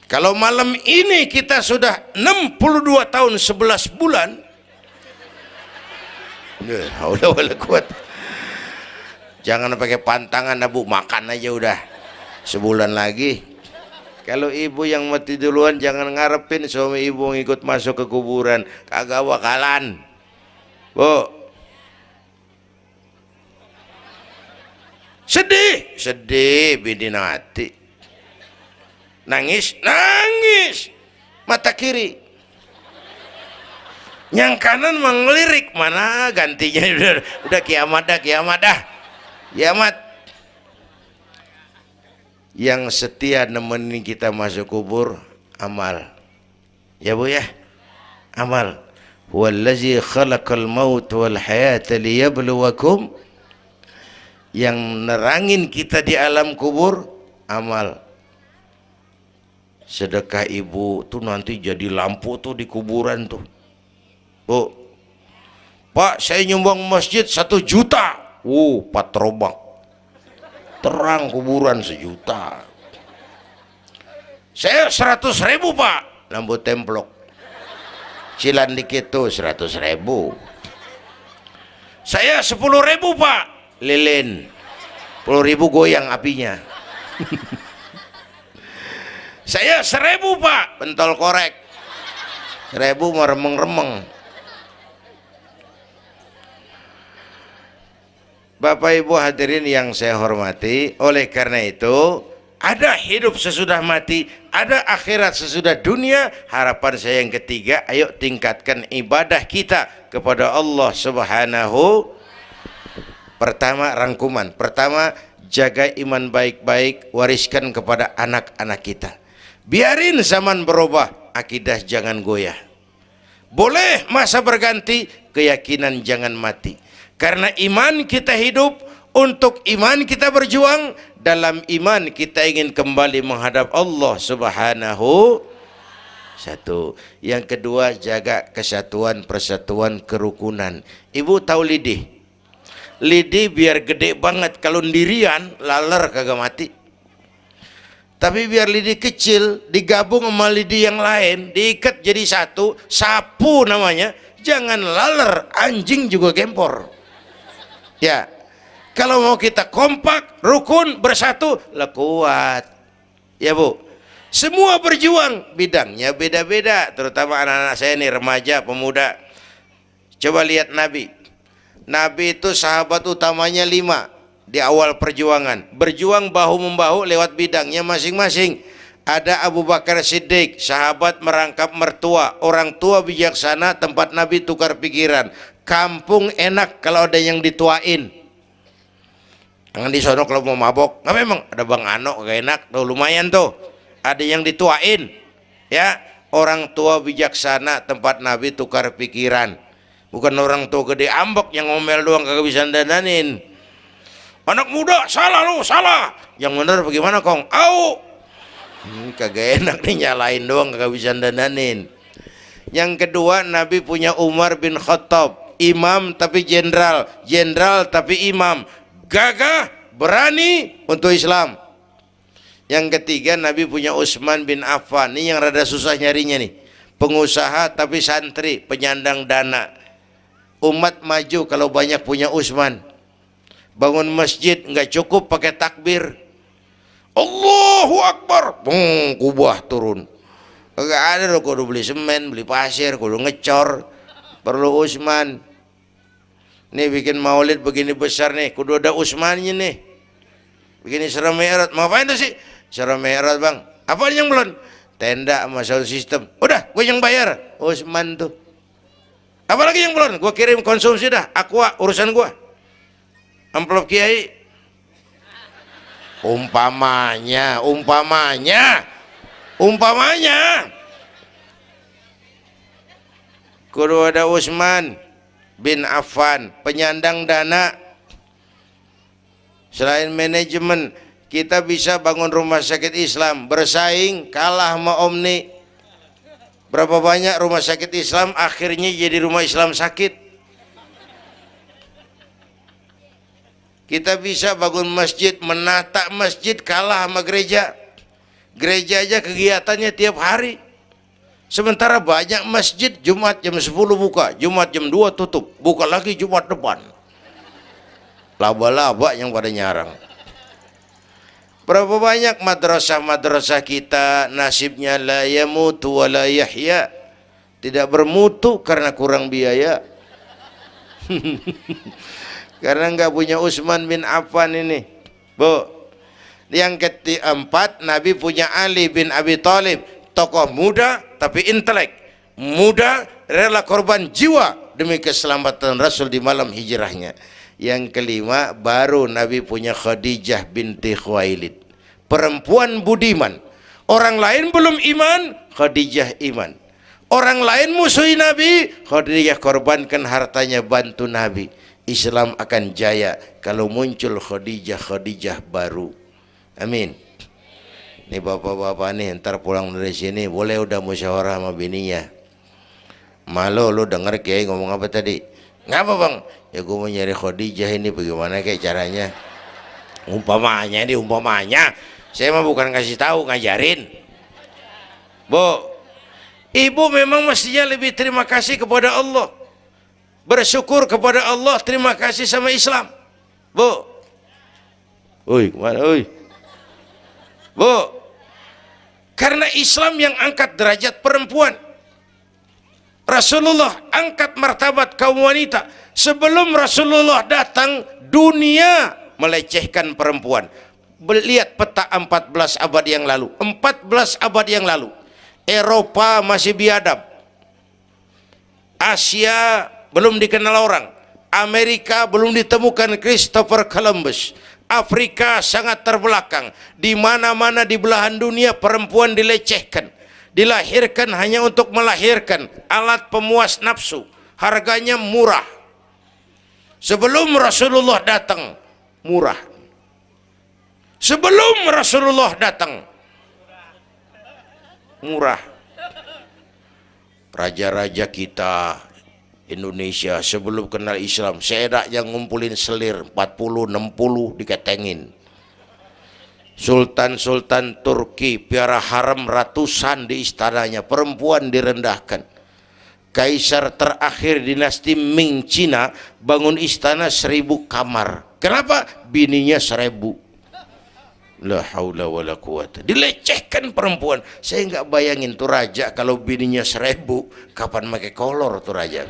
Kalau malam ini kita sudah 62 tahun 11 bulan, udah kuat. Jangan pakai pantangan, Bu, makan aja udah. Sebulan lagi. Kalau ibu yang mati duluan, jangan ngarepin suami ibu ngikut masuk ke kuburan, kagak bakalan. Bu, Sedih, sedih bidinati. Nangis, nangis. Mata kiri. Yang kanan mengelirik, mana gantinya udah kiamat dah, kiamat dah. Kiamat. Yang setia nemenin kita masuk kubur amal. Ya Bu ya? Amal. Wallazi khalaqal maut wal hayata liyabluwakum. Yang nerangin kita di alam kubur amal. Sedekah ibu tuh nanti jadi lampu tuh di kuburan tuh. Bu, Pak saya nyumbang masjid 1 juta. Patrobak. Terang kuburan 1 juta. Saya 100.000 Pak. Lampu templok. Cilan dikit tuh 100.000. Saya 10.000 Pak. Lilin 10.000 goyang apinya. Saya 1.000 Pak. Pentol korek 1.000 meremeng-remeng. Bapak Ibu hadirin yang saya hormati, oleh karena itu ada hidup sesudah mati, ada akhirat sesudah dunia. Harapan saya yang ketiga, ayo tingkatkan ibadah kita kepada Allah Subhanahu. Pertama, rangkuman pertama, jaga iman baik-baik, wariskan kepada anak-anak kita. Biarin zaman berubah, akidah jangan goyah. Boleh masa berganti, keyakinan jangan mati. Karena iman kita hidup, untuk iman kita berjuang, dalam iman kita ingin kembali menghadap Allah Subhanahu. Satu. Yang kedua, jaga kesatuan, persatuan, kerukunan. Ibu tahu lidih? Lidih biar gede banget, kalau ndirian laler kagak mati. Tapi biar lidih kecil digabung sama lidih yang lain, diikat jadi satu, sapu namanya, jangan laler, anjing juga gempor. Ya, kalau mau kita kompak, rukun, bersatu, lah kuat. Ya Bu, semua berjuang, bidangnya beda-beda, terutama anak-anak saya nih, remaja, pemuda. Coba lihat Nabi. Nabi itu sahabat utamanya 5 di awal perjuangan. Berjuang bahu-membahu lewat bidangnya masing-masing. Ada Abu Bakar Siddiq, sahabat merangkap mertua, orang tua bijaksana, tempat Nabi tukar pikiran. Kampung enak kalau ada yang dituain. Jangan di sono kalau mau mabok. Nggak, memang ada Bang Ano gak enak tuh, lumayan tuh. Ada yang dituain. Ya, orang tua bijaksana, tempat Nabi tukar pikiran. Bukan orang tua gede ambek yang ngomel doang kagak bisa dandanin. Anak muda salah lu, salah. Yang bener bagaimana Kong? Au. Kagak enak nih, nyalain doang kagak bisa dandanin. Yang kedua, Nabi punya Umar bin Khattab, imam tapi jenderal, jenderal tapi imam, gagah, berani untuk Islam. Yang ketiga, Nabi punya Utsman bin Affan, ini yang rada susah nyarinya nih, pengusaha tapi santri, penyandang dana. Umat maju kalau banyak punya Utsman. Bangun masjid nggak cukup pakai takbir, Allahu Akbar, kubah turun. Kagak ada loh, kudu beli semen, beli pasir, kudu ngecor. Perlu Utsman. Nih bikin maulid begini besar nih, kudu ada Utsmannya nih. Begini Isra Mi'raj, mau ngapain tuh sih? Isra Mi'raj Bang, apa yang belum? Tenda sama sound system. Udah, gue yang bayar. Utsman tuh. Apalagi yang belum? Gue kirim konsumsi dah, Aqua, urusan gue. Amplop Kiai. Umpamanya. Kudu ada Utsman bin Affan, penyandang dana. Selain manajemen, kita bisa bangun rumah sakit Islam, bersaing kalah sama Omni. Berapa banyak rumah sakit Islam akhirnya jadi rumah Islam sakit. Kita bisa bangun masjid, menata masjid, kalah sama gereja. Gereja aja kegiatannya tiap hari. Sementara banyak masjid Jumat jam 10 buka, Jumat jam 2 tutup, buka lagi Jumat depan. Laba-laba yang pada nyarang. Berapa banyak madrasah-madrasah kita nasibnya la yamutu wa la yahya, tidak bermutu karena kurang biaya. Karena nggak punya Utsman bin Affan ini. Bu. Yang keempat, Nabi punya Ali bin Abi Thalib, tokoh muda tapi intelek, muda rela korban jiwa demi keselamatan Rasul di malam hijrahnya. Yang kelima, baru Nabi punya Khadijah binti Khuwailid, perempuan budiman. Orang lain belum iman, Khadijah iman. Orang lain musuhi Nabi, Khadijah korbankan hartanya bantu Nabi. Islam akan jaya kalau muncul Khadijah baru. Amin. Nih bapak-bapak nih, ntar pulang dari sini boleh udah musyawarah sama bininya. Malu lu denger Kiai ngomong apa tadi? Ngapa bang? Ya gue mau nyari Khadijah ini, bagaimana kayak caranya? Umpamanya ini, umpamanya. Saya mah bukan kasih tahu, ngajarin. Bu, ibu memang mestinya lebih terima kasih kepada Allah, bersyukur kepada Allah, terima kasih sama Islam. Bu, oi kemana oi? Bu, karena Islam yang angkat derajat perempuan. Rasulullah angkat martabat kaum wanita. Sebelum Rasulullah datang, dunia melecehkan perempuan. Lihat peta 14 abad yang lalu. 14 abad yang lalu, Eropa masih biadab, Asia belum dikenal orang, Amerika belum ditemukan Christopher Columbus, Afrika sangat terbelakang. Di mana-mana di belahan dunia perempuan dilecehkan, dilahirkan hanya untuk melahirkan, alat pemuas nafsu, harganya murah. Sebelum Rasulullah datang, murah. Sebelum Rasulullah datang, murah. Raja-raja kita Indonesia sebelum kenal Islam, seedak yang ngumpulin selir 40-60 diketengin. Sultan-sultan Turki piara haram ratusan di istananya, perempuan direndahkan. Kaisar terakhir dinasti Ming Cina bangun istana 1000 kamar. Kenapa? Bininya 1000. La haula wala quwata. Dilecehkan perempuan. Saya nggak bayangin tuh raja kalau bininya 1000, kapan pakai kolor tuh raja.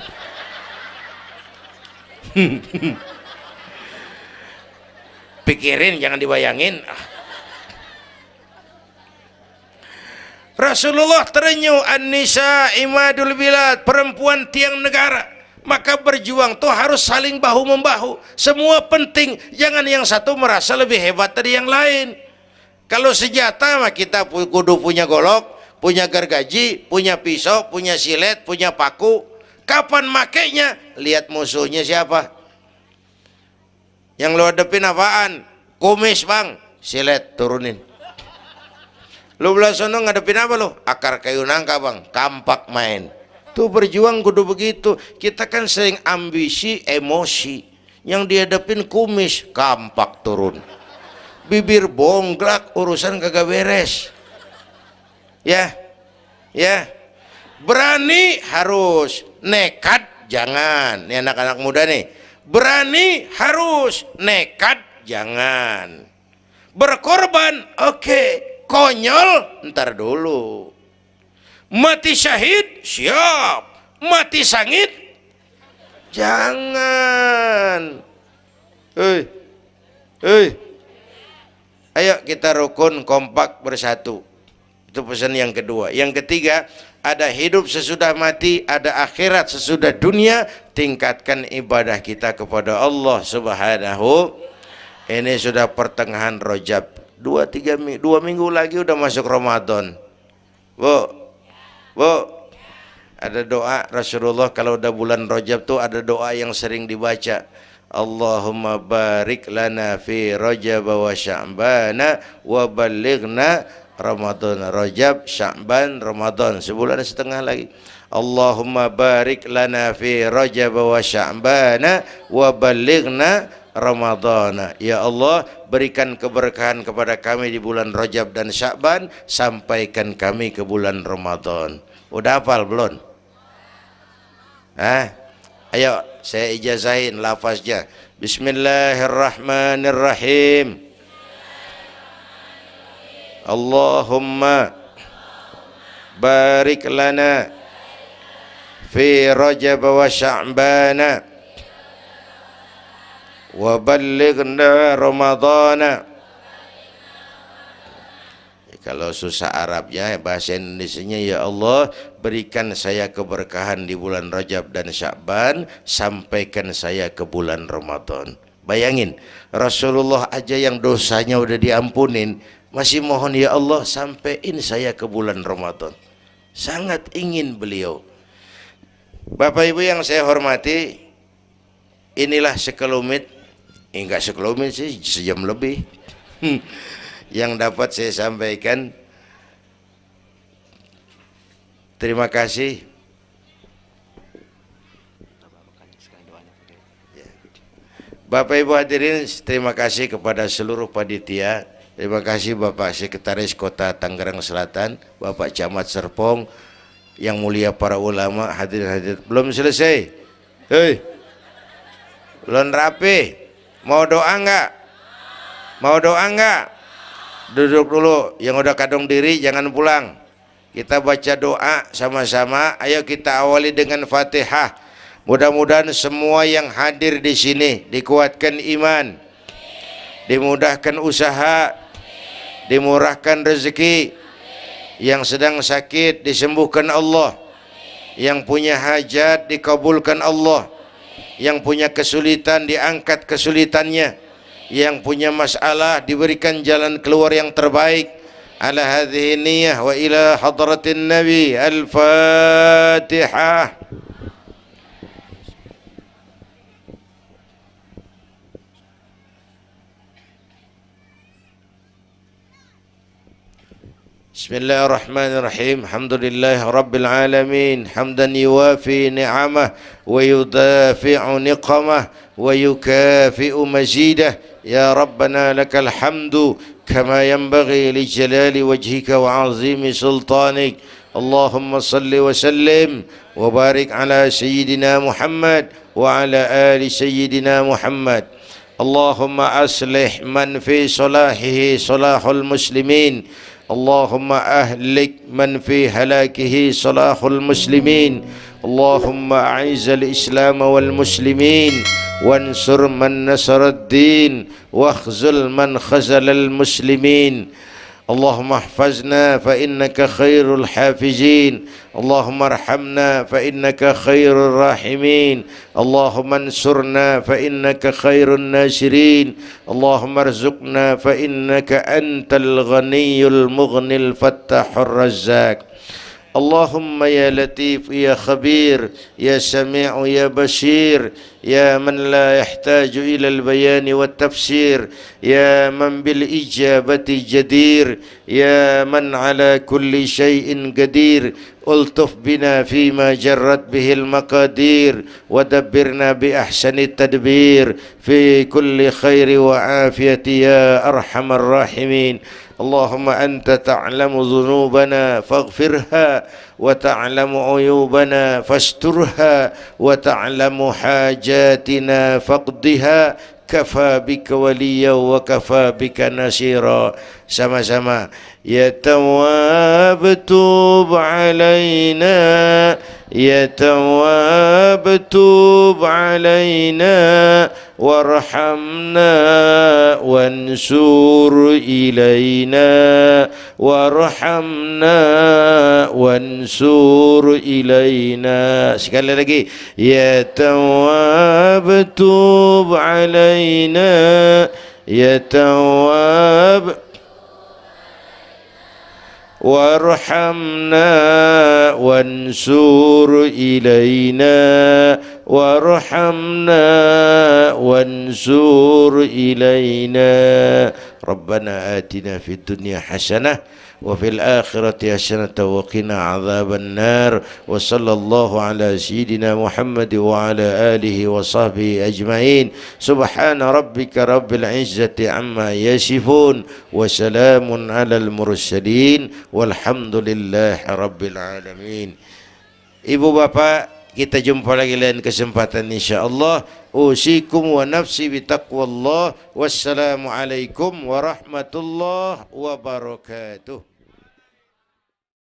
Pikirin, jangan dibayangin. Rasulullah terenyuh, an-nisa imadul bilad, perempuan tiang negara. Maka berjuang tuh harus saling bahu membahu. Semua penting, jangan yang satu merasa lebih hebat dari yang lain. Kalau senjata mah kita kudu punya golok, punya gergaji, punya pisau, punya silet, punya paku. Kapan makainya? Lihat musuhnya siapa. Yang lo hadepin apaan? Kumis bang, silet turunin. Lo belah sono ngadepin apa lo? Akar kayu nangka bang, kampak main. Tuh berjuang kudu begitu. Kita kan sering ambisi, emosi. Yang dihadapin kumis, kampak turun. Bibir bonglak, urusan kagak beres. Ya, ya. Berani harus, nekat jangan. Ini anak-anak muda nih. Berani harus, nekat jangan. Berkorban, oke. Konyol, ntar dulu. Mati syahid, siap. Mati sangit, jangan. Ayo kita rukun, kompak, bersatu. Itu pesan yang kedua. Yang ketiga, ada hidup sesudah mati, ada akhirat sesudah dunia. Tingkatkan ibadah kita kepada Allah Subhanahu. Ini sudah pertengahan Rajab. 2 minggu lagi udah masuk Ramadan. Bu, ada doa Rasulullah kalau udah bulan Rajab tuh ada doa yang sering dibaca. Allahumma barik lana fi Rajab wa Sya'bana wa balighna Ramadan. Rajab, Sya'ban, Ramadan, sebulan setengah lagi. Allahumma barik lana fi Rajab wa Sya'bana wa balighna Ramadhan. Ya Allah, berikan keberkahan kepada kami di bulan Rajab dan Sya'ban, sampaikan kami ke bulan Ramadan. Udah hafal belum? Ayo saya ijazahin lafaznya. Bismillahirrahmanirrahim. Allahumma barik lana fi Rajab wa Sya'bana wa ballighna Ramadhana Kalau susah Arabnya, bahasa Indonesianya, ya Allah berikan saya keberkahan di bulan Rajab dan Sya'ban, sampaikan saya ke bulan Ramadan. Bayangin, Rasulullah aja yang dosanya udah diampunin, masih mohon ya Allah sampaiin saya ke bulan Ramadan. Sangat ingin beliau. Bapak Ibu yang saya hormati, inilah sekelumit, enggak sekelumit sih, sejam lebih yang dapat saya sampaikan. Terima kasih. Bapak Ibu hadirin, terima kasih kepada seluruh panitia. Terima kasih Bapak Sekretaris Kota Tangerang Selatan, Bapak Camat Serpong, yang mulia para ulama, hadirin. Belum selesai. Hei, belum rapi. Mau doa enggak? Mau doa enggak? Duduk dulu, yang udah kadung diri jangan pulang. Kita baca doa sama-sama. Ayo kita awali dengan Fatihah. Mudah-mudahan semua yang hadir di sini dikuatkan iman, dimudahkan usaha, dimurahkan rezeki, yang sedang sakit disembuhkan Allah, yang punya hajat dikabulkan Allah, yang punya kesulitan diangkat kesulitannya, yang punya masalah diberikan jalan keluar yang terbaik. Ala hadhihi niyyah wa ila hadratin nabi. Al-Fatihah. Bismillahirrahmanirrahim. Alhamdulillah rabbil alamin, hamdan yuwafi ni'amah wa yudafi'u niqamah wa yukafi'u mazidah. Ya Rabbana lakal hamdu kama yanbaghi li jalali wajhika wa azimi sultanik. Allahumma salli wa sallim wa barik ala sayyidina Muhammad wa ala ali sayyidina Muhammad. Allahumma aslih man fi salahihi salahul muslimin. اللهم أهلك من في هلاكه صلاح المسلمين. اللهم أعز الإسلام والمسلمين وانصر من نصر الدين واخذل من خذل المسلمين. اللهم احفظنا فإنك خير الحافظين. اللهم ارحمنا فإنك خير الراحمين. اللهم انصرنا فإنك خير الناصرين. اللهم ارزقنا فإنك أنت الغني المغني الفتاح الرزاق. اللهم يا لطيف يا خبير يا سميع يا بشير يا من لا يحتاج إلى البيان والتفسير يا من بالإجابة جدير يا من على كل شيء قدير ألطف بنا فيما جرت به المقادير ودبرنا بأحسن التدبير في كل خير وعافية يا أرحم الراحمين. اللهم أنت تعلم ذنوبنا فاغفرها وتعلم عيوبنا فاسترها وتعلم حاجاتنا فاقضها. كفى بك وليا وكفى بك نصيرا. Sama-sama. Ya Tawwab tub alaina, Ya Tawwab tub alaina warhamna wansur ilaina warhamna wansur ilaina. Sekali lagi. Ya Tawwab tub alaina, Ya Tawwab warhamna wansur ilaina warhamna wansur ilaina. Rabbana atina fid dunya hasanah wa fil akhirati hasanah wa qina adzaban nar. Wa sallallahu ala sayyidina Muhammad wa ala alihi wa sahbihi ajma'in. Subhana rabbika rabbil izzati amma yasifun wa salamun alal mursalin walhamdulillahi rabbil alamin. Ibu bapak, kita jumpa lagi lain kesempatan insyaallah. Usikum wa nafsi bitaqwallah. Wassalamu alaikum warahmatullahi wabarakatuh.